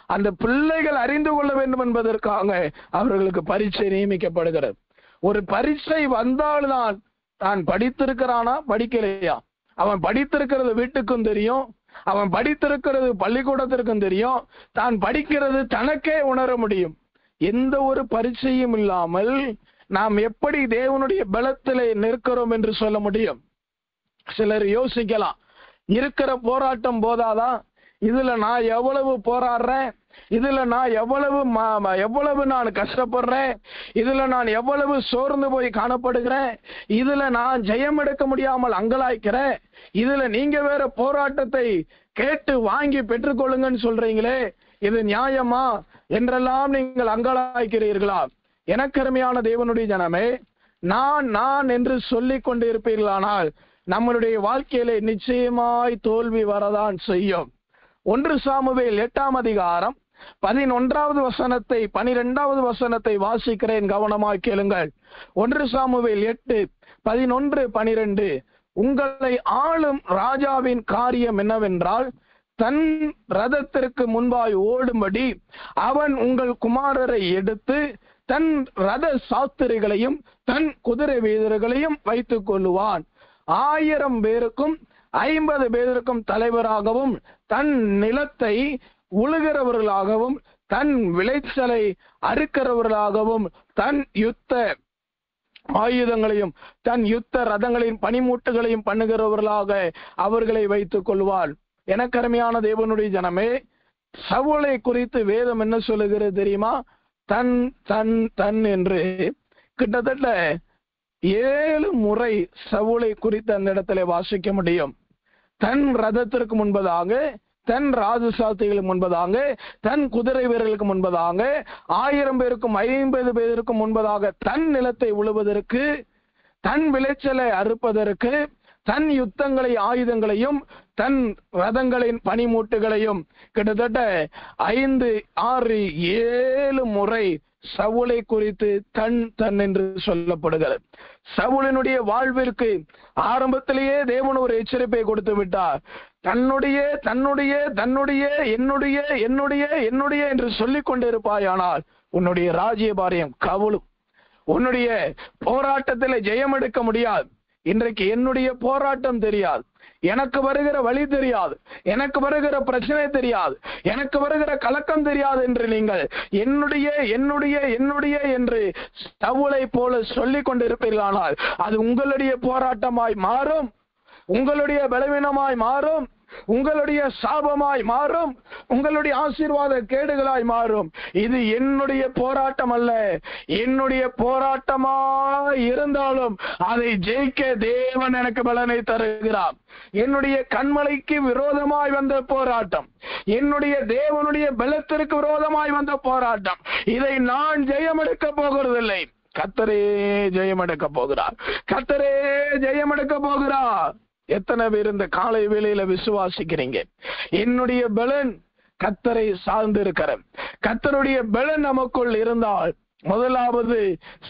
அந்த பிள்ளைகள் அறிந்து கொள்ள வேண்டும் என்பதற்காக அவர்களுக்கு பரீட்சை நியமிக்கப்படுகிறது. ஒரு பரீட்சை வந்தால்தான் தான் படித்திருக்கிறானா படிக்கலையா, அவன் படித்திருக்கிறது வீட்டுக்கும் தெரியும், அவன் படித்திருக்கிறது பள்ளிக்கூடத்திற்கும் தெரியும், தான் படிக்கிறது தனக்கே உணர முடியும். எந்த ஒரு பரீட்சையும் இல்லாமல் நாம் எப்படி தேவனுடைய பலத்திலே நிற்கிறோம் என்று சொல்ல முடியும்? சிலர் யோசிக்கலாம், இருக்கிற போராட்டம் போதாதா, இதுல நான் எவ்வளவு போராடுறேன், இதுல நான் எவ்வளவு நான் கஷ்டப்படுறேன், இதுல நான் எவ்வளவு சோர்ந்து போய் காணப்படுகிறேன், இதுல நான் ஜெயம் எடுக்க முடியாமல் அங்கலாய்க்கிறேன், இதுல நீங்க வேற போராட்டத்தை கேட்டு வாங்கி பெற்றுக்கொள்ளுங்கன்னு சொல்றீங்களே, இது நியாயமா என்றெல்லாம் நீங்கள் அங்கலாய்க்கிறீர்களா? எனக்கு அருமையான தேவனுடைய ஜனமே, நான் என்று சொல்லிக் கொண்டு இருப்பீர்களானால் நம்மளுடைய வாழ்க்கையிலே நிச்சயமாய் தோல்வி வரதான் செய்யும். 1 சாமுவேல் 8ஆம் அதிகாரம் 11வது வசனத்தை 12வது வசனத்தை வாசிக்கிறேன், கவனமாய் கேளுங்கள். 1 சாமுவேல் 8 11 12. உங்களை ஆளும் ராஜாவின் காரியம் என்னவென்றால், தன் ரதத்திற்கு முன்பாய் ஓடும்படி அவன் உங்கள் குமாரரை எடுத்து தன் ரத சாஸ்திரிகளையும் தன் குதிரை வீரர்களையும் வைத்துக் கொள்ளுவான். 1000 பேருக்கும் 50 பேருக்கும் தலைவராகவும், தன் நிலத்தை உழுகிறவர்களாகவும், தன் விளைச்சலை அறுக்கிறவர்களாகவும், தன் யுத்த ஆயுதங்களையும் தன் யுத்த ரதங்களின் பனிமூட்டுகளையும் பண்ணுகிறவர்களாக அவர்களை வைத்துக் கொள்வாள். எனக்கருமையான தேவனுடைய ஜனமே, சவுலை குறித்து வேதம் என்ன சொல்லுகிறது தெரியுமா? தன் தன் தன் என்று கிட்டத்தட்ட 7 முறை சவுலை குறித்து அந்த இடத்துல வாசிக்க முடியும். தன் ரதத்திற்கு முன்பதாக, தன் ராஜசாஸ்திரிகளுக்கு முன்பதாக, தன் குதிரை வீரர்களுக்கு முன்பதாக, 1000 பேருக்கும் 50 பேருக்கும் முன்பதாக, தன் நிலத்தை உழுவதற்கு, தன் விளைச்சலை அறுப்பதற்கு, தன் யுத்தங்களை ஆயுதங்களையும் தன் ரதங்களின் பனிமூட்டுகளையும் கிட்டத்தட்ட 5, 6, 7 முறை சவுலை குறித்து தன் தன் என்று சொல்லப்படுகிறது. சவுலினுடைய வாழ்விற்கு ஆரம்பத்திலேயே தேவன் ஒரு எச்சரிப்பை கொடுத்து விட்டார். தன்னுடைய தன்னுடைய தன்னுடைய என்னுடைய என்னுடைய என்னுடைய என்று சொல்லிக் கொண்டிருப்பாயானால் உன்னுடைய ராஜ்ய பாரியம் கவுளும். உன்னுடைய போராட்டத்தில் ஜெயம் எடுக்க முடியாது. இன்றைக்கு என்னுடைய போராட்டம் தெரியாது, எனக்கு வருகிற வழி தெரியாது, எனக்கு வருகிற பிரச்சனை தெரியாது, எனக்கு வருகிற கலக்கம் தெரியாது என்று நீங்கள் என்னுடைய என்னுடைய என்னுடைய என்று சவுலை போல சொல்லிக் கொண்டிருப்பீர்களானால் அது உங்களுடைய போராட்டமாய் மாறும், உங்களுடைய பலவீனமாய் மாறும், உங்களுடைய சாபமாய் மாறும், உங்களுடைய ஆசீர்வாத கேடுகளாய் மாறும். இது என்னுடைய போராட்டம் அல்ல. என்னுடைய போராட்டமாய் இருந்தாலும் அதை ஜெயிக்க தேவன் எனக்கு பலனை தருகிறார். என்னுடைய கண்மலைக்கு விரோதமாய் வந்த போராட்டம், என்னுடைய தேவனுடைய பலத்திற்கு விரோதமாய் வந்த போராட்டம், இதை நான் ஜெயம் எடுக்க போகிறதில்லை. கர்த்தரே ஜெயம் எடுக்க போகிறார், கர்த்தரே ஜெயம் எடுக்க போகிறார். எத்தனை பேர் இந்த காலை வேளையில விசுவாசிக்கிறீங்க? என்னுடைய பலன் கர்த்தரை சார்ந்து இருக்கிற, கர்த்தருடைய பலன் நமக்குள் இருந்தால் முதலாவது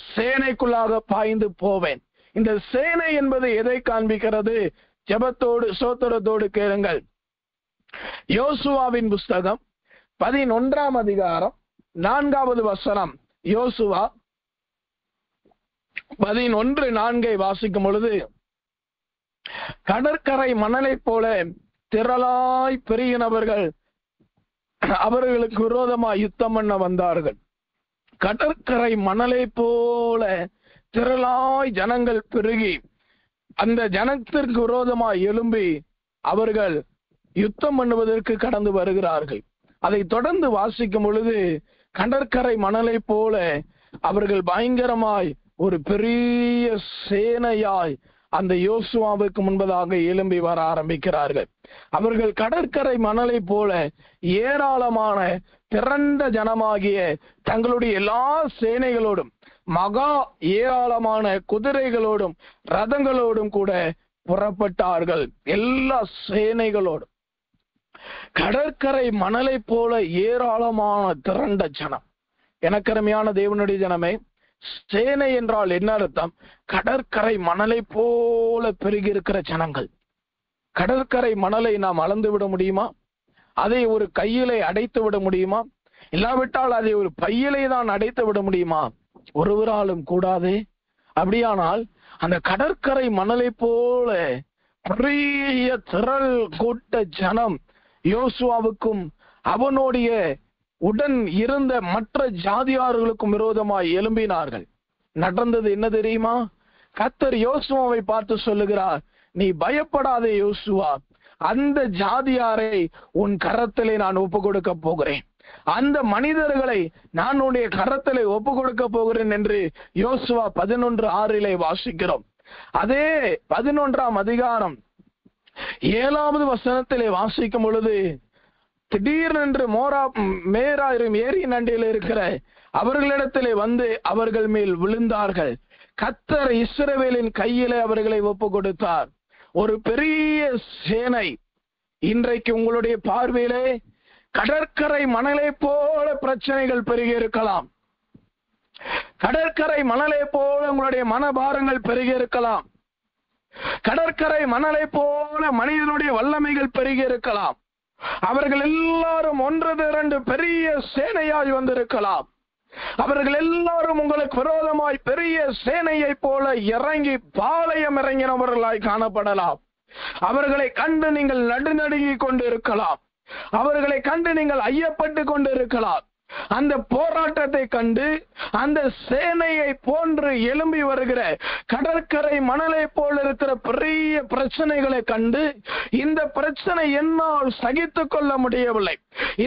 சேனைக்குள்ளாக பாய்ந்து போவேன். இந்த சேனை என்பது எதை காண்பிக்கிறது? ஜெபத்தோடு சோத்திரத்தோடு கேளுங்கள். யோசுவாவின் புஸ்தகம் 11ஆம் அதிகாரம் 4வது வசனம். யோசுவா 11:4 வாசிக்கும் பொழுது, கடற்கரை மணலை போல திரளாய் பெருகினவர்கள் அவர்களுக்கு விரோதமாய் யுத்தம் பண்ண வந்தார்கள். கடற்கரை மணலை போல திரளாய் ஜனங்கள் பெருகி அந்த ஜனத்திற்கு விரோதமாய் எழும்பி அவர்கள் யுத்தம் பண்ணுவதற்கு கடந்து வருகிறார்கள். அதை தொடர்ந்து வாசிக்கும் பொழுது, கடற்கரை மணலை போல அவர்கள் பயங்கரமாய் ஒரு பெரிய சேனையாய் அந்த யோசுவாவுக்கு முன்பதாக எழும்பி வர ஆரம்பிக்கிறார்கள். அவர்கள் கடற்கரை மணலை போல ஏராளமான திரண்ட ஜனமாகிய தங்களுடைய எல்லா சேனைகளோடும், மகா ஏராளமான குதிரைகளோடும் ரதங்களோடும் கூட புறப்பட்டார்கள். எல்லா சேனைகளோடும் கடற்கரை மணலை போல ஏராளமான திரண்ட ஜனம். எனக்கருமையான தேவனுடைய ஜனமே, சேனை என்றால் என்ன அர்த்தம்? கடற்கரை மணலை போல பெருகி இருக்கிற ஜனங்கள். கடற்கரை மணலை நாம் அளந்து விட முடியுமா? அதை ஒரு கையிலே அடைத்து விட முடியுமா? இல்லாவிட்டால் அதை ஒரு பையிலே தான் அடைத்து விட முடியுமா? ஒருவராலும் கூடாதே. அப்படியானால் அந்த கடற்கரை மணலை போல பெரிய திரள் கூட்ட ஜனம் யோசுவாவுக்கும் அவனுடைய உடன் இருந்த மற்ற ஜாதியார்களுக்கும் விரோதமாய் எழும்பினார்கள். நடந்தது என்ன தெரியுமா? கர்த்தர் யோசுவாவை பார்த்து சொல்லுகிறார், நீ பயப்படாதே யோசுவா, அந்த ஜாதியாரை உன் கரத்திலே நான் ஒப்பு கொடுக்க போகிறேன், அந்த மனிதர்களை நான் உன்னுடைய கரத்திலே ஒப்பு கொடுக்க போகிறேன் என்று யோசுவா 11:6 வாசிக்கிறோம். அதே 11ஆம் அதிகாரம் 7வது வசனத்திலே வாசிக்கும் பொழுது, திடீரென்று மேராயிரும் ஏரி நண்டியில் இருக்கிற அவர்களிடத்திலே வந்து அவர்கள் மேல் விழுந்தார்கள். கர்த்தர் இஸ்ரவேலின் கையிலே அவர்களை ஒப்பு கொடுத்தார். ஒரு பெரிய சேனை. இன்றைக்கு உங்களுடைய பார்வையிலே கடற்கரை மணலை போல பிரச்சனைகள் பெருகி இருக்கலாம். கடற்கரை மணலை போல உங்களுடைய மனபாரங்கள் பெருகி இருக்கலாம். கடற்கரை மணலை போல மனிதனுடைய வல்லமைகள் பெருகி இருக்கலாம். அவர்கள் எல்லாரும் ஒன்று திரண்டு பெரிய சேனையாய் வந்திருக்கலாம். அவர்கள் எல்லாரும் உங்களுக்கு விரோதமாய் பெரிய சேனையை போல இறங்கி பாளையம் இறங்கினவர்களாய் காணப்படலாம். அவர்களை கண்டு நீங்கள் நடுநடுங்கிக் கொண்டு இருக்கலாம். அவர்களை கண்டு நீங்கள் ஐயப்பட்டு கொண்டு இருக்கலாம். அந்த போராட்டத்தை கண்டு அந்த சேனையை போன்று எழும்பி வருகிற கடற்கரை மணலை போல் இருக்கிற பெரிய பிரச்சனைகளை கண்டு இந்த பிரச்சனை என்னால் சகித்துக் கொள்ள முடியவில்லை,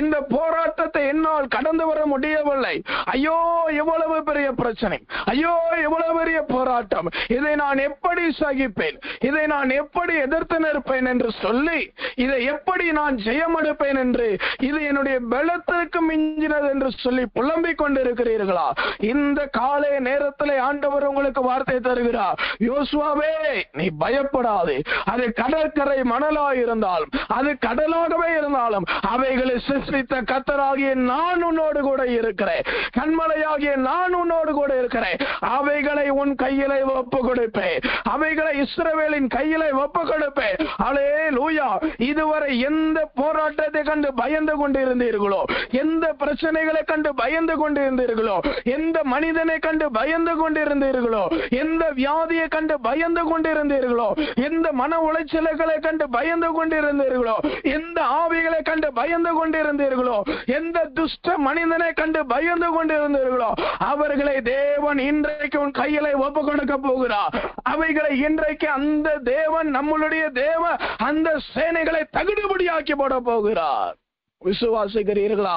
இந்த போராட்டத்தை என்னால் கடந்து வர முடியவில்லை, ஐயோ எவ்வளவு பெரிய பிரச்சனை, ஐயோ எவ்வளவு பெரிய போராட்டம், இதை நான் எப்படி சகிப்பேன், இதை நான் எப்படி எதிர்த்து நிற்பேன் என்று சொல்லி, இதை எப்படி நான் ஜெயமெடுப்பேன் என்று, இது என்னுடைய பலத்திற்கு மிஞ்சினது என்று சொல்லி புலம்பிக் கொண்டிருக்கிறீர்களா? இந்த காலை நேரத்தில் ஆண்டவர் உங்களுக்கு வார்த்தை தருகிறார், யோசுவாவே நீ பயப்படாதே. அது கடற்கரை மணலாக இருந்தாலும் அது கடலாகவே இருந்தாலும் அவைகளை சிருஷ்டித்த கர்த்தராகிய நான் உன்னோடு கூட இருக்கிறேன், கண்மலையாகிய நான் உன்னோடு கூட இருக்கிறேன். அவைகளை உன் கையிலே ஒப்பு கொடுப்பேன், அவைகளை இஸ்ரவேலின் கையிலே ஒப்பு கொடுப்பேன். அல்லேலூயா. இதுவரை எந்த போராட்டத்தை கண்டு பயந்து கொண்டிருந்தீர்களோ, எந்த பிரச்சனைகளை கண்டு பயந்து கொண்டிருந்தீர்களோ, எந்த மனிதனை கண்டு பயந்து கொண்டிருந்தீர்களோ, எந்த வியாதியை கண்டு பயந்து கொண்டிருந்தீர்களோ, எந்த மன உளைச்சல்களை கண்டு பயந்து கொண்டிருந்தீர்களோ, எந்த ஆவிகளை கண்டு பயந்து கொண்டிருந்தீர்களோ, எந்த துஷ்ட மனிதனை கண்டு பயந்து கொண்டிருந்தீர்களோ, அவர்களை தேவன் இன்றைக்கு உன் கையிலே ஒப்பு கொடுக்க போகிறார். அவைகளை இன்றைக்கு அந்த தேவன், நம்மளுடைய தேவன், அந்த சேனைகளை தகுதிபடியாக்கி போட போகிறார். விசுவாசிக்கிறீர்களா?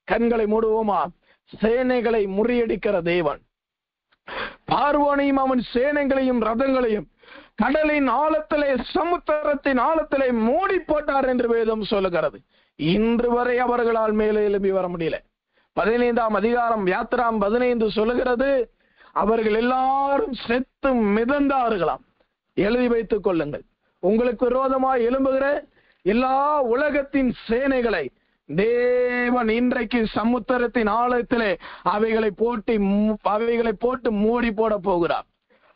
கண்களை மூடுவோமா? சேனைகளை முறியடிக்கிற தேவன், பார்வோனையும் அவன் சேனைகளையும் ரதங்களையும் கடலின் ஆழத்திலே, சமுத்திரத்தின் ஆழத்திலே மூடி போட்டார் என்று வேதம் சொல்லுகிறது. இன்று வரை அவர்களால் மேலே எழுப்பி வர முடியல. 15ஆம் அதிகாரம் யாத்திராம் 15 சொல்லுகிறது, அவர்கள் எல்லாரும் செத்து மிதந்தார்களாம். எழுதி வைத்துக் கொள்ளுங்கள். உங்களுக்கு விரோதமாய் எழும்புகிற எல்லா உலகத்தின் சேனைகளை தேவன் இன்றைக்கு சமுத்திரத்தின் ஆழத்திலே அவைகளை போட்டு மூடி போட போகிறார்.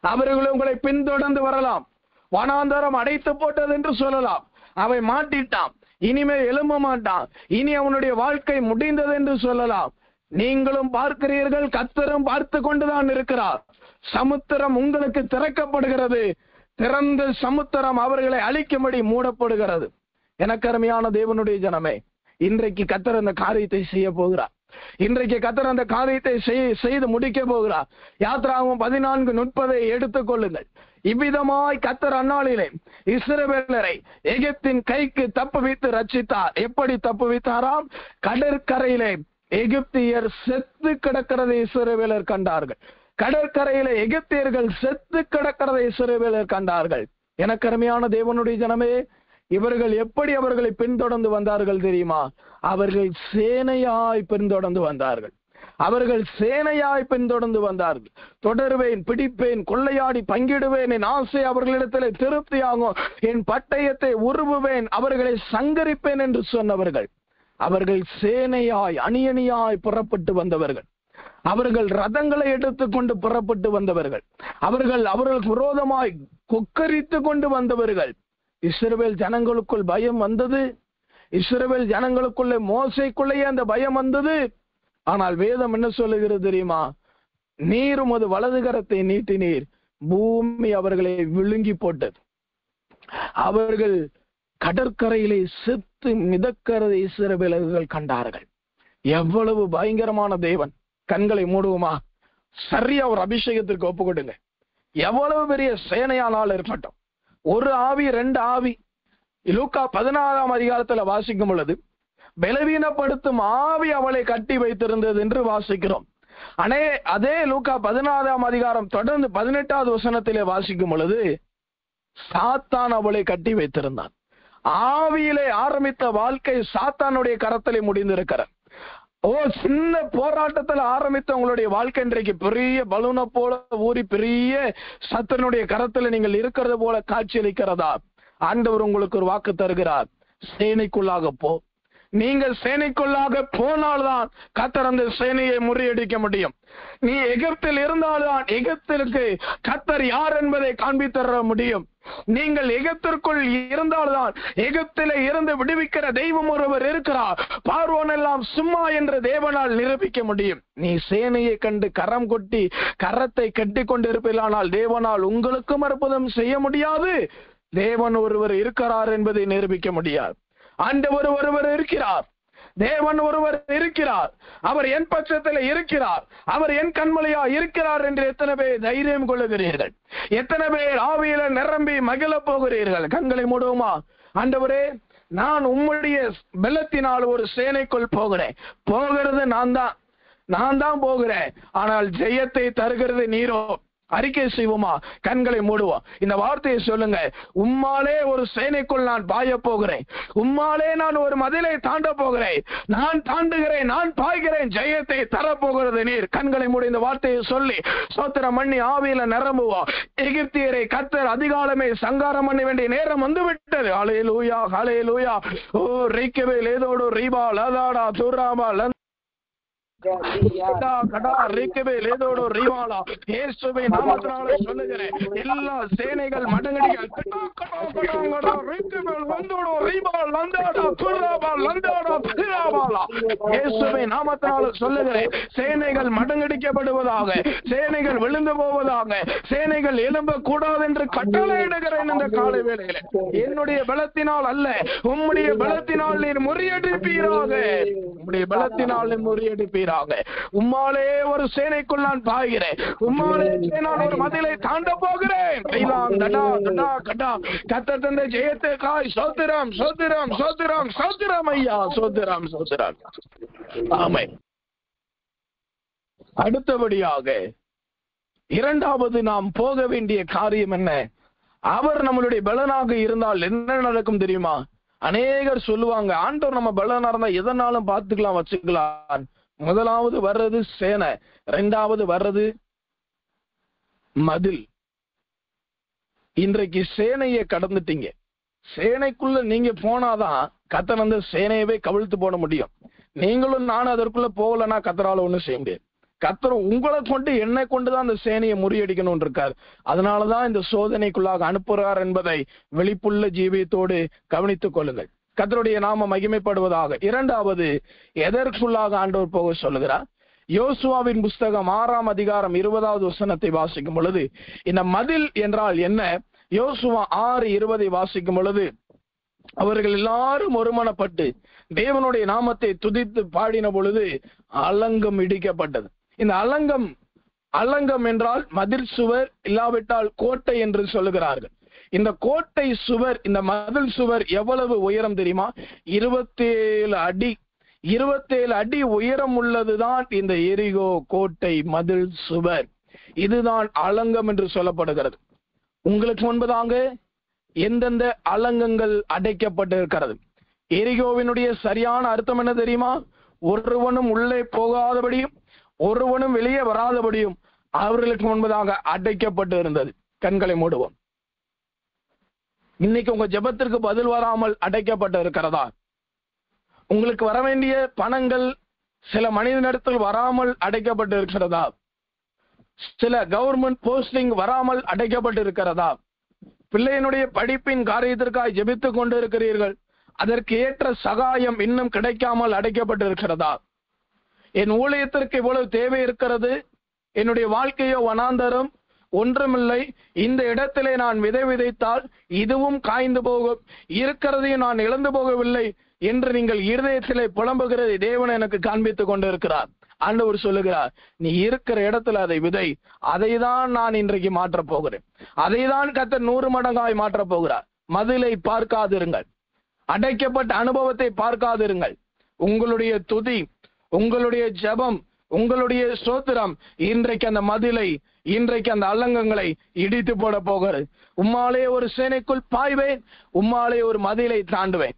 அவர்கள் உங்களை பின்தொடர்ந்து வரலாம். வனாந்தரம் அடைத்து போட்டது என்று சொல்லலாம். அவை மாட்டிட்டான், இனிமேல் எழும்ப மாட்டான், இனி அவனுடைய வாழ்க்கை முடிந்தது என்று சொல்லலாம். நீங்களும் பார்க்கிறீர்கள், கர்த்தரும் பார்த்து கொண்டுதான் இருக்கிறார். சமுத்திரம் உங்களுக்கு திறக்கப்படுகிறது. திறந்த சமுத்திரம் அவர்களை அழிக்கும்படி மூடப்படுகிறது. எனக்கு அருமையான தேவனுடைய ஜனமே, இன்றைக்கு கர்த்தர் அந்த காரியத்தை செய்ய போகிறார். இன்றைக்கு கர்த்தர் அந்த காரியத்தை செய்து முடிக்க போகிறார். யாத்திராகமம் 14:30 எடுத்துக் கொள்ளுங்கள். இவ்விதமாய் கர்த்தர் அந்நாளிலே இஸ்ரவேலரை எகிப்தின் கைக்கு தப்புவித்து ரட்சித்தார். எப்படி தப்புவித்தாராம்? கடற்கரையிலே எகிப்தியர் செத்து கிடக்கிறதை இஸ்ரவேலர் கண்டார்கள். கடற்கரையிலே எகிப்தியர்கள் செத்து கிடக்கிறதை இஸ்ரவேலர் கண்டார்கள். எனக்கு அருமையான தேவனுடைய ஜனமே, இவர்கள் எப்படி அவர்களை பின்தொடர்ந்து வந்தார்கள் தெரியுமா? அவர்கள் சேனையாய் பின்தொடர்ந்து வந்தார்கள். அவர்கள் சேனையாய் பின்தொடர்ந்து வந்தார்கள். தொடருவேன், பிடிப்பேன், கொள்ளையாடி பங்கிடுவேன், என் ஆசை அவர்களிடத்தில் திருப்தியாகும், என் பட்டயத்தை உருவுவேன், அவர்களை சங்கரிப்பேன் என்று சொன்னவர்கள். அவர்கள் சேனையாய் அணியணியாய் புறப்பட்டு வந்தவர்கள். அவர்கள் ரதங்களை எடுத்துக்கொண்டு புறப்பட்டு வந்தவர்கள். அவர்களுக்கு விரோதமாய் கொக்கரித்து கொண்டு வந்தவர்கள். இஸ்ரவேல் ஜனங்களுக்குள் பயம் வந்தது. இஸ்ரவேல் ஜனங்களுக்குள்ளே மோசைக்குள்ளேயே அந்த பயம் வந்தது. ஆனால் வேதம் என்ன சொல்லுகிறது தெரியுமா? நீர் உமது வலது கரத்தை நீட்டினீர், பூமி அவர்களை விழுங்கி போட்டது. அவர்கள் கடற்கரையிலே செத்து மிதக்கிறதை இஸ்ரவேலர்கள் கண்டார்கள். எவ்வளவு பயங்கரமான தேவன்! கண்களை மூடுவோமா? சரியா ஒரு அபிஷேகத்திற்கு ஒப்பு கொடுங்க. எவ்வளவு பெரிய சேனையானால் இருக்கட்டும், ஒரு ஆவி ரெண்டு ஆவி. லூக்கா 14ஆம் அதிகாரத்துல வாசிக்கும் பொழுது பலவீனப்படுத்தும் ஆவி அவளை கட்டி வைத்திருந்தது என்று வாசிக்கிறோம். அதே லூக்கா 14ஆம் அதிகாரம் தொடர்ந்து 18வது வசனத்திலே வாசிக்கும் பொழுது சாத்தான் அவளை கட்டி வைத்திருந்தான். ஆவியிலே ஆரம்பித்த வாழ்க்கை சாத்தானுடைய கரத்திலே முடிந்திருக்கிறார். சின்ன போராட்டத்தில் ஆரம்பித்த உங்களுடைய வாழ்க்கை இன்றைக்கு பெரிய பலூனை போல ஊறி பெரிய சத்தனுடைய கரத்துல நீங்கள் இருக்கிறது போல காட்சியளிக்கிறதா? ஆண்டவர் உங்களுக்கு ஒரு வாக்கு தருகிறார், சேனைக்குள்ளாக போ. நீங்கள் சேனைக்குள்ளாக போனால்தான் கர்த்தர் அந்த சேனையை முறியடிக்க முடியும். நீ எகிப்தில் இருந்தால்தான் எகிப்திற்கு கர்த்தர் யார் என்பதை காண்பித்தர முடியும். நீங்கள் எகிப்திற்குள் இருந்தால்தான் எகிப்திலே இருந்து விடுவிக்கிற தெய்வம் ஒருவர் இருக்கிறார். பார்வோன் எல்லாம் சும்மா என்று தேவனால் நிரூபிக்க முடியும். நீ சேனையை கண்டு கரம் கொட்டி கரத்தை கட்டி கொண்டிருப்பீர்களானால் தேவனால் உங்களுக்கும் அற்புதம் செய்ய முடியாது. தேவன் ஒருவர் இருக்கிறார் என்பதை நிரூபிக்க முடியாது. ஆண்டவர் ஒருவர் இருக்கிறார், தேவன் ஒருவர் இருக்கிறார், அவர் என் பட்சத்தில் இருக்கிறார், அவர் என் கண்மலையா இருக்கிறார் என்று எத்தனை பேர் தைரியம் கொள்ளுகிறீர்கள்? எத்தனை பேர் ஆவியில நிரம்பி மகிழ போகிறீர்கள்? கண்களை மூடுவோமா? ஆண்டவரே, நான் உம்முடைய பலத்தினால் ஒரு சேனைக்குள் போகிறேன். போகிறது நான் தான் போகிறேன். ஆனால் ஜெயத்தை தருகிறது நீரோ. அறிக்கை செய்வோமா? கண்களை மூடுவோம். இந்த வார்த்தையை சொல்லுங்க. உம்மாலே ஒரு சேனைக்குள் நான் பாய போகிறேன். உம்மாலே நான் ஒரு மதிலை தாண்ட போகிறேன். நான் தாண்டுகிறேன், நான் பாய்கிறேன். ஜெயத்தை தரப்போகிறது நீர். கண்களை மூடி இந்த வார்த்தையை சொல்லி ஸ்தோத்திரம் பண்ணி ஆவியில நிரம்புவோம். எகிப்தியரை கர்த்தர் அதிகாலமே சங்காரம் பண்ண வேண்டிய நேரம் வந்து விட்டது. ஹல்லேலூயா, ஹல்லேலூயா. ஓ ரீக்கவே லேதோடு ரீபா லதாடா துராபா எல்லா சேனைகள் மடங்கடிகள் நாமத்தினால சொல்லுகிறேன். சேனைகள் மடங்கடிக்கப்படுவதாக, சேனைகள் விழுந்து போவதாக, சேனைகள் எழும்ப கூடாது என்று கட்டளையிடுகிறேன். இந்த காலை வேளையில என்னுடைய பலத்தினால் அல்ல, உம்முடைய பலத்தினால் நீர் முறியடிப்பீராக. உம்முடைய பலத்தினால் நீர் முறியடிப்பீராக. உம்மாலே ஒரு சேனைக்குள் நான் பாய்கிறேன். உம்மாலே நான் ஒரு மதிலை தாண்ட போகிறேன். கர்த்தர் தந்த ஜெயத்துக்காய் ஸ்தோத்திரம், ஸ்தோத்திரம், ஸ்தோத்திரம், ஸ்தோத்திரம் ஐயா, ஸ்தோத்திரம், ஸ்தோத்திரம். ஆமென். அடுத்தபடியாக இரண்டாவது நாம் போக வேண்டிய காரியம் என்ன? அவர் நம்மளுடைய பலனாக இருந்தால் என்ன நடக்கும் தெரியுமா? அநேகர் சொல்லுவாங்க, ஆண்டவர் நம்ம பலனா இருந்தா எதனாலும் பார்த்துக்கலாம், வச்சுக்கலாம். முதலாவது வர்றது சேனை, இரண்டாவது வர்றது மதில். இன்றைக்கு சேனையை கடந்துட்டீங்க. சேனைக்குள்ள நீங்க போனாதான் கர்த்தர் அந்த சேனையவே கவிழ்த்து போட முடியும். நீங்களும் நானும் அதற்குள்ள போகலன்னா கர்த்தரால ஒண்ணும் செய்ய முடியாது. கர்த்தர் உங்களை கொண்டு என்னை கொண்டுதான் அந்த சேனையை முறியடிக்கணும் இருக்கார். அதனாலதான் இந்த சோதனைக்குள்ளாக அனுப்புகிறார் என்பதை வெளிப்புள்ள ஜீவியத்தோடு கவனித்துக் கொள்ளுங்கள். கர்த்தருடைய நாம மகிமைப்படுவதாக. இரண்டாவது எதற்குள்ளாக ஆண்டவர் போக சொல்லுகிறார்? யோசுவாவின் புஸ்தகம் 6ஆம் அதிகாரம் 20வது வசனத்தை வாசிக்கும் பொழுது இந்த மதில் என்றால் என்ன? யோசுவா 6:20 வாசிக்கும் பொழுது அவர்கள் எல்லாரும் ஒருமனப்பட்டு தேவனுடைய நாமத்தை துதித்து பாடின பொழுது அலங்கம் இடிக்கப்பட்டது. இந்த அலங்கம் என்றால் மதில் சுவர், இல்லாவிட்டால் கோட்டை என்று சொல்லுகிறார்கள். இந்த கோட்டை சுவர், இந்த மதில் சுவர் எவ்வளவு உயரம் தெரியுமா? 27 அடி. 27 அடி உயரம் உள்ளதுதான் இந்த எரிகோ கோட்டை மதில் சுவர். இதுதான் அலங்கம் என்று சொல்லப்படுகிறது. உங்களுக்கு முன்பதாக எந்தெந்த அலங்கங்கள் அடைக்கப்பட்டிருக்கிறது? எரிகோவினுடைய சரியான அர்த்தம் என்ன தெரியுமா? ஒருவனும் உள்ளே போகாதபடியும் ஒருவனும் வெளியே வராதபடியும் அவர்களுக்கு முன்பதாக அடைக்கப்பட்டு இருந்தது. கண்களை மூடுவோம். இன்னைக்கு உங்க ஜெபத்திற்கு பதில் வராமல் அடைக்கப்பட்டு இருக்கிறதா? உங்களுக்கு வர வேண்டிய பணங்கள் சில மனிதனிடத்தில் வராமல் அடைக்கப்பட்டு இருக்கிறதா? சில கவர்மெண்ட் போஸ்டிங் வராமல் அடைக்கப்பட்டு இருக்கிறதா? பிள்ளையினுடைய படிப்பின் காரியத்திற்காக ஜெபித்துக் கொண்டிருக்கிறீர்கள். அதற்கு ஏற்ற சகாயம் இன்னும் கிடைக்காமல் அடைக்கப்பட்டிருக்கிறதா? என் ஊழியத்திற்கு இவ்வளவு தேவை இருக்கிறது, என்னுடைய வாழ்க்கையோ வனாந்தரம், ஒன்றுமில்லை, இந்த இடத்திலே நான் விதைத்தால் இதுவும் காய்ந்து போகும், இருக்கிறதையும் நான் இழந்து போகவில்லை என்று நீங்கள் இருதயத்திலே புலம்புகிறது தேவன் எனக்கு காண்பித்துக் கொண்டிருக்கிறார். ஆண்டவர் சொல்லுகிறார், நீ இருக்கிற இடத்துல அதை விதை, அதை தான் நான் இன்றைக்கு மாற்றப் போகிறேன். அதை தான் கர்த்தர் 100 மடங்காய் மாற்றப் போகிறார். மதிலை பார்க்காதிருங்கள், அடைக்கப்பட்ட அனுபவத்தை பார்க்காதிருங்கள். உங்களுடைய துதி, உங்களுடைய ஜெபம், உங்களுடைய ஸ்தோத்திரம் இன்றைக்கு அந்த மதிலை, இன்றைக்கு அந்த அலங்கங்களை இடித்து போட போகிறது. உம்மாலே ஒரு சேனைக்குள் பாய்வேன், உம்மாலே ஒரு மதிலை தாண்டுவேன்.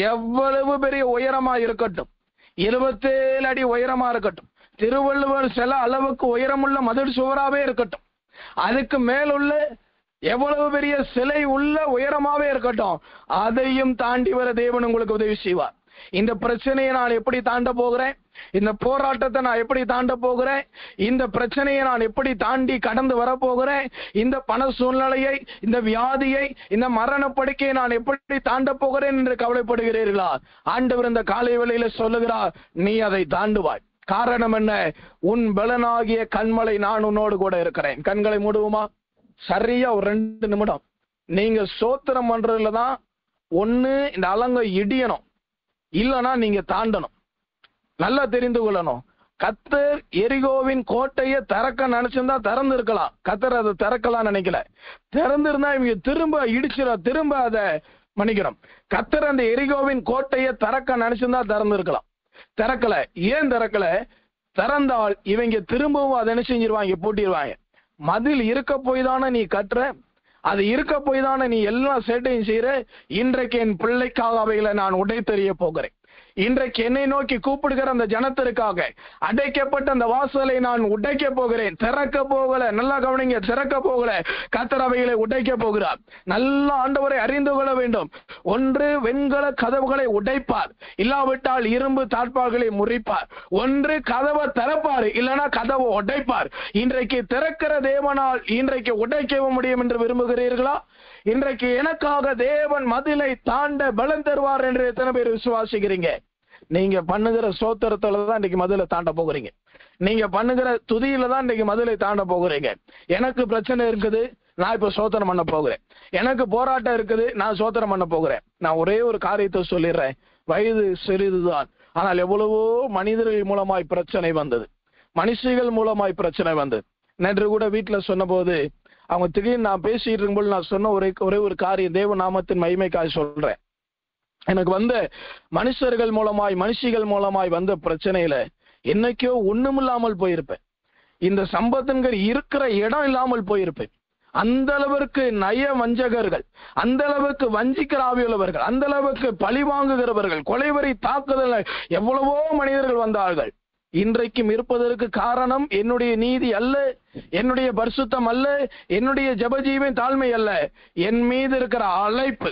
எவ்வளவு பெரிய உயரமா இருக்கட்டும், 27 அடி உயரமா இருக்கட்டும், திருவள்ளுவர் சில அளவுக்கு உயரமுள்ள மதில் சுவராவே இருக்கட்டும், அதுக்கு மேலுள்ள எவ்வளவு பெரிய சிலை உள்ள உயரமாவே இருக்கட்டும், அதையும் தாண்டி வர தேவன் உங்களுக்கு உதவி செய்வார். இந்த பிரச்சனையை நான் எப்படி தாண்ட போகிறேன், இந்த போராட்டத்தை நான் எப்படி தாண்ட போகிறேன், இந்த பிரச்சனையை நான் எப்படி தாண்டி கடந்து வரப்போகிறேன், இந்த பண சூழ்நிலையை, இந்த வியாதியை, இந்த மரண படுக்கையை நான் எப்படி தாண்ட போகிறேன் என்று கவலைப்படுகிறீர்களா? ஆண்டவர் இந்த காலை வேளையில சொல்லுகிறார், நீ அதை தாண்டுவாய். காரணம் என்ன? உன் பலனாகிய கண்மலை நான் உன்னோடு கூட இருக்கிறேன். கண்களை மூடுவோமா? சரியா ஒரு 2 நிமிடம். நீங்க ஸ்தோத்திரம் பண்றதுல தான் ஒண்ணு இந்த அலங்க இடியணும், இல்லைன்னா நீங்க தாண்டணும். நல்லா தெரிந்து கொள்ளணும். கர்த்தர் எரிகோவின் கோட்டையை திறக்க நினைச்சிருந்தா திறந்து இருக்கலாம், கர்த்தர் அதை திறக்கலாம் நினைக்கல. திறந்திருந்தா இவங்க திரும்ப திரும்ப அதை மன்னிக்கணும். கர்த்தர் அந்த எரிகோவின் கோட்டையை திறக்க நினைச்சிருந்தா திறந்து இருக்கலாம், திறக்கல. ஏன் திறக்கல? திறந்தால் இவங்க திரும்பவும் அதை என்ன செஞ்சிருவாங்க, பூட்டிடுவாங்க. மதில் இருக்க போய் தானே நீ கட்டுற, அது இருக்க போய் தானே நீ எல்லா சேட்டையும் செய்யற. இன்றைக்கு என் பிள்ளைக்காக அவைகளை நான் உடைத்தெறிய போகிறேன். இன்றைக்கு என்னை நோக்கி கூப்பிடுகிற அந்த ஜனத்திற்காக அடைக்கப்பட்ட அந்த வாசலை நான் உடைக்க போகிறேன். திறக்க போகல, நல்லா கவனிங்க, திறக்க போகல, கர்த்தர் அவைகளை உடைக்க போகிறார். நல்ல ஆண்டவரை அறிந்து கொள்ள வேண்டும். ஒன்று வெண்கல கதவுகளை உடைப்பார், இல்லாவிட்டால் இரும்பு தாழ்பால்களை முறிப்பார். ஒன்று கதவை திறப்பார், இல்லைன்னா கதவை உடைப்பார். இன்றைக்கு திறக்கிற தேவனால் இன்றைக்கு உடைக்கவும் முடியும் என்று விரும்புகிறீர்களா? இன்றைக்கு எனக்காக தேவன் மதிலை தாண்ட பலன் தருவார் என்று எத்தனை பேர் விசுவாசிக்கிறீங்க? நீங்க பண்ணுகிற சோத்திரத்துல தான் இன்னைக்கு மதிலை தாண்ட போகிறீங்க. நீங்க பண்ணுகிற துதியில தான் இன்னைக்கு மதிலை தாண்ட போகிறீங்க. எனக்கு பிரச்சனை இருக்குது, நான் இப்ப சோத்திரம் பண்ண போகிறேன். எனக்கு போராட்டம் இருக்குது, நான் சோத்திரம் பண்ண போகிறேன். நான் ஒரே ஒரு காரியத்தை சொல்லிடுறேன். வயது சிறிதுதான், ஆனால் எவ்வளவோ மனிதர்கள் மூலமாய் பிரச்சனை வந்தது, மனுஷிகள் மூலமாய் பிரச்சனை வந்தது. நேற்று கூட வீட்டுல சொன்ன போது அவங்க திடீர்னு நான் பேசிட்டு இருக்கும்போது நான் சொன்ன ஒரே ஒரு காரியம் தேவ நாமத்தின் மகிமைக்காக சொல்றேன். எனக்கு வந்த மனுஷர்கள் மூலமாய் மனுஷிகள் மூலமாய் வந்த பிரச்சனையில என்னைக்கோ ஒண்ணுமில்லாமல் போயிருப்பேன். இந்த சம்பத்துங்கிற இருக்கிற இடம் இல்லாமல் போயிருப்பேன். அந்த அளவிற்கு நய வஞ்சகர்கள், அந்த அளவுக்கு வஞ்சிக்கிற ஆவியுள்ளவர்கள், அந்த அளவுக்கு பழி வாங்குகிறவர்கள், கொலைவரி தாக்குதல் எவ்வளவோ மனிதர்கள் வந்தார்கள். இன்றைக்கும் இருப்பதற்கு காரணம் என்னுடைய நீதி அல்ல, என்னுடைய பரிசுத்தம் அல்ல, என்னுடைய ஜெபஜீவன் தாழ்மை அல்ல, என் மீது இருக்கிற அழைப்பு.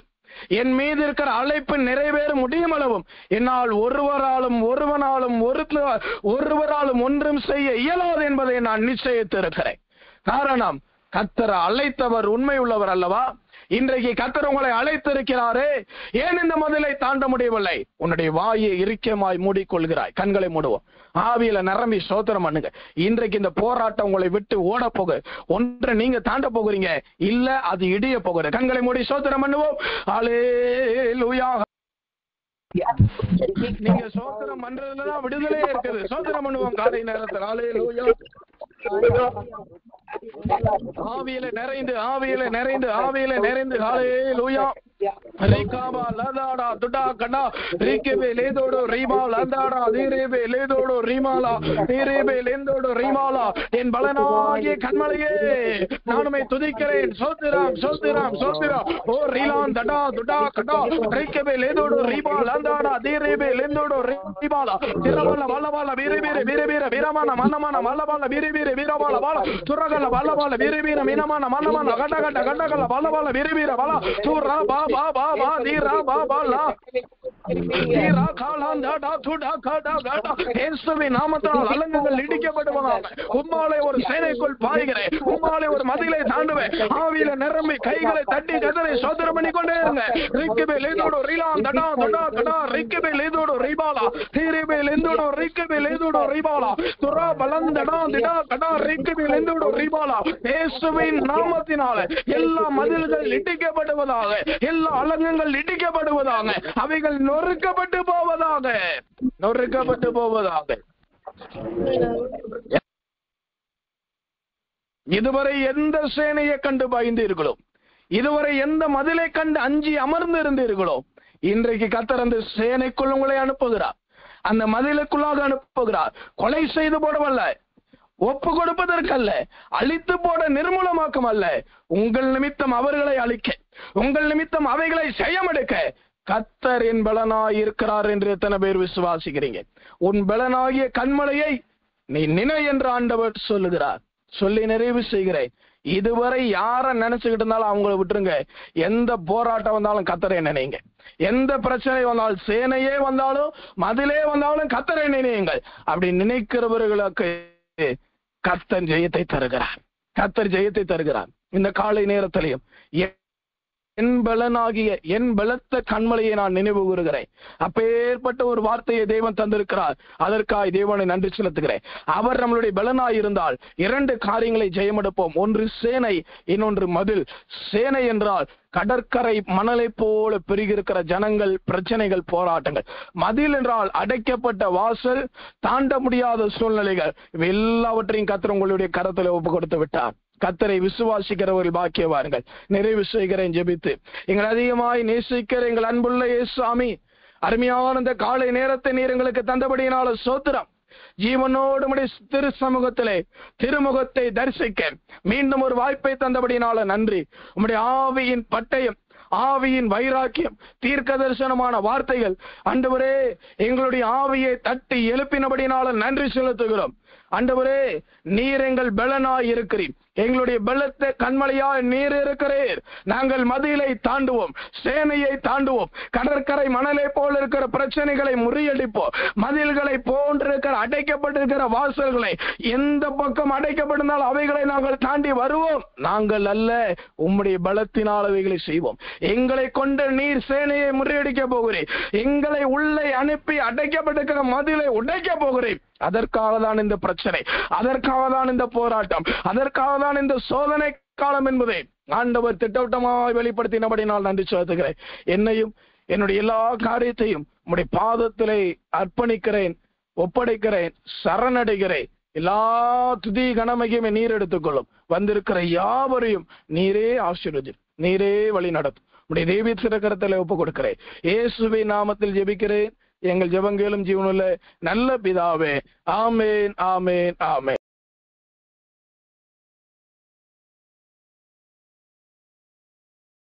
என் மீது இருக்கிற அழைப்பு நிறைவேற முடியும் அளவும் என்னால் ஒருவராலும் ஒன்றும் செய்ய இயலாது என்பதை நான் நிச்சயித்திருக்கிறேன். காரணம், கர்த்தர் அழைத்தவர் உண்மை உள்ளவர் அல்லவா? இன்றைக்கு கர்த்தர் உங்களை அழைத்திருக்கிறாரே, ஏன் இந்த மதிலை தாண்ட முடியவில்லை? உன்னுடைய வாயை இறுக்கமாய் மூடிக்கொள்கிறாய். கண்களை மூடுவோம், ஆவியில நிரம்பி சோத்திரம் பண்ணுங்க. இன்றைக்கு இந்த போராட்டம் உங்களை விட்டு ஓட போக, ஒன்றை நீங்க தாண்ட போகிறீங்க, இல்ல அது இடிய போகிறது. கண்களை மூடி சோத்திரம் பண்ணுவோம். அல்லேலூயா. நீங்க சோத்திரம் பண்றதுலதான் விடுதலையே இருக்குது. சோத்திரம் பண்ணுவோம் காலை நேரத்தில். அல்லேலூயா. ஆவியில நிறைந்து ஹல்லேலூயா. ரேகாபா லதாடா துடா கடா ரேகேபே லேதோடோ ரீமா லதாடா தீரேபே லேதோடோ ரீமாலா தீரேபே லேந்தோடோ ரீமாலா. என் பலனாகிய கண்மலையே நானுமே துதிக்கிறேன். சோத்திரம் சோத்திரம் சோத்திரம். ஓ ரீலான் தடா துடா கடா ரேகேபே லேதோடோ ரீமா லதாடா தீரேபே லேந்தோடோ ரீமாலா. திரவல வல்லவால வீரவீர வீரமான மன்னமான மல்லவால வீரவீர வால துரகல வல்லவால வீரவீர மீனமான மன்னமான கடகல வல்லவால வீரவீர வால துரா பா பா பா தீரா பா பா லா தீரா காலாந்தா டா துடா காடா காடா இயேசுவின் நாமத்தால் அலங்குகள் இடிக்கப்படுவதாக. உம்மாலே ஒரு சேனைக்குள் பாய்கிறேன், உம்மாலே ஒரு மதிலை தாண்டுவேன். ஆவியில நிரம்பி கைகளை தட்டி கதரை சோதனை பண்ணி கொண்டே இருங்க. ரிக்கபே லேதோடு ரிலாம் தடா தடா தடா ரிக்கபே லேதோடு ரிபாலா தீரிபே லேதோடு ரிக்கபே லேதோடு ரிபாலா துரா பலந்தடா திடா கடா ரிக்கபே லேதோடு ரிபாலா. இயேசுவின் நாமத்தினால எல்லா மதில்கள் இடிக்கப்படுவதாக, எல்லா அலங்கங்கள் இடிக்கப்படுவதாக, அவைகள் நொறுக்கப்பட்டு போவதாக, நொறுக்கப்பட்டு போவதாக. இதுவரை எந்த சேனையை கண்டு பயந்தீர்களோ, இதுவரை எந்த மதிலை கண்டு அஞ்சி அமர்ந்து இருந்தீர்களோ, இன்றைக்கு கர்த்தர் அந்த சேனைக்குள் உங்களை அனுப்புகிறார், அந்த மதிலுக்குள்ளாக அனுப்புகிறார். கொலை செய்து போடவல்ல, ஒப்பு கொடுப்பதற்கல்ல, அழித்து போட நிர்மூலமாக்கம் அல்ல, உங்கள் நிமித்தம் அவர்களை அழிக்க, உங்கள் நிமித்தம் அவைகளை செய்யமெடுக்க கர்த்தர் என் பலனாய் இருக்கிறார் என்று எத்தனை பேர் விசுவாசிக்கிறீங்க? உன் பலனாகிய கண்மலையை நீ நினை என்று ஆண்டவர் சொல்லுகிறார். சொல்லி நிறைவு செய்கிறேன். இதுவரை யார நினைச்சுக்கிட்டு இருந்தாலும் அவங்களை விட்டுருங்க. எந்த போராட்டம் வந்தாலும் கர்த்தரை நினைங்க. எந்த பிரச்சனை வந்தாலும், சேனையே வந்தாலும், மதிலே வந்தாலும் கர்த்தரை நினையுங்கள். அப்படி நினைக்கிறவர்களுக்கு கர்த்தர் ஜெயத்தை தருகிறார். கர்த்தர் ஜெயத்தை தருகிறார். இந்த காலை நேரத்திலையும் என் பலனாகிய என் பலத்த கண்மலையை நான் நினைவு கூறுகிறேன். அப்பேற்பட்ட ஒரு வார்த்தையை தேவன் தந்திருக்கிறார். அதற்காக தேவனை நன்றி செலுத்துகிறேன். அவர் நம்மளுடைய பலனாய் இருந்தால் 2 காரியங்களை ஜெயமெடுப்போம். ஒன்று சேனை, இன்னொன்று மதில். சேனை என்றால் கடற்கரை மணலை போல பெருகிருக்கிற ஜனங்கள், பிரச்சனைகள், போராட்டங்கள். மதில் என்றால் அடைக்கப்பட்ட வாசல், தாண்ட முடியாத சூழ்நிலைகள். எல்லாவற்றையும் கர்த்தர் உங்களுடைய கரத்தில் ஒப்பு கொடுத்து விட்டார். கர்த்தரை விசுவாசிக்கிறவர்கள் பாக்கியவான்கள். நிறைவு செய்கிறேன் ஜெபித்து. எங்கள் அதிகமாய் நேசிக்கிற எங்கள் அன்புள்ள இயேசுசாமி, அருமையான இந்த காலை நேரத்தை நீர் எங்களுக்கு தந்தபடியினால ஸ்தோத்திரம். ஜீவனோடு உம்முடைய திரு சமூகத்திலே திருமுகத்தை தரிசிக்க மீண்டும் ஒரு வாய்ப்பை தந்தபடியினால நன்றி. உம்முடைய ஆவியின் பட்டயம், ஆவியின் வைராக்கியம், தீர்க்க தரிசனமான வார்த்தைகள் ஆண்டவரே எங்களுடைய ஆவியை தட்டி எழுப்பினபடினால நன்றி செலுத்துகிறோம். ஆண்டவரே நீர் எங்கள் பலனாய் இருக்கிறீர், எங்களுடைய பலத்த கண்மலையாய் நீர் இருக்கிறீர். நாங்கள் மதிலை தாண்டுவோம், சேனையை தாண்டுவோம், கடற்கரை மணலை போல் இருக்கிற பிரச்சனைகளை முறியடிப்போம். மதில்களை போன்றிருக்கிற அடைக்கப்பட்டிருக்கிற வாசல்களை, எந்த பக்கம் அடைக்கப்பட்டிருந்தால் அவைகளை நாங்கள் தாண்டி வருவோம். நாங்கள் அல்ல, உம்முடைய பலத்தினால் அவைகளை செய்வோம். எங்களை கொண்ட நீர் சேனையை முறியடிக்க போகிறேன். எங்களை உள்ளே அனுப்பி அடைக்கப்பட்டிருக்கிற மதிலை உடைக்க போகிறேன். அதற்காக தான் இந்த பிரச்சனை, அதற்காக தான் இந்த போராட்டம், அதற்காக தான் இந்த சோதனை காலம் என்பதை ஆண்டவர் திட்டவட்டமாய் வெளிப்படுத்தினபடினால் நன்றி செலுத்துகிறேன். என்னையும் என்னுடைய எல்லா காரியத்தையும் உம்முடைய பாதத்திலே அர்ப்பணிக்கிறேன், ஒப்படைக்கிறேன், சரணடைகிறேன். எல்லா துதி கனமையுமே நீர் எடுத்துக்கொள்ளும். வந்திருக்கிற யாவரையும் நீரே ஆசீர்வதி, நீரே வழி நடத்தும். உடைய தேவி சிறக்கரத்தில் ஒப்பு கொடுக்கிறேன். இயேசுவின் நாமத்தில் ஜெபிக்கிறேன். எங்கள் ஜெபங்களும் ஜீவனுள்ள நல்ல பிதாவே. ஆமேன், ஆமேன், ஆமேன்.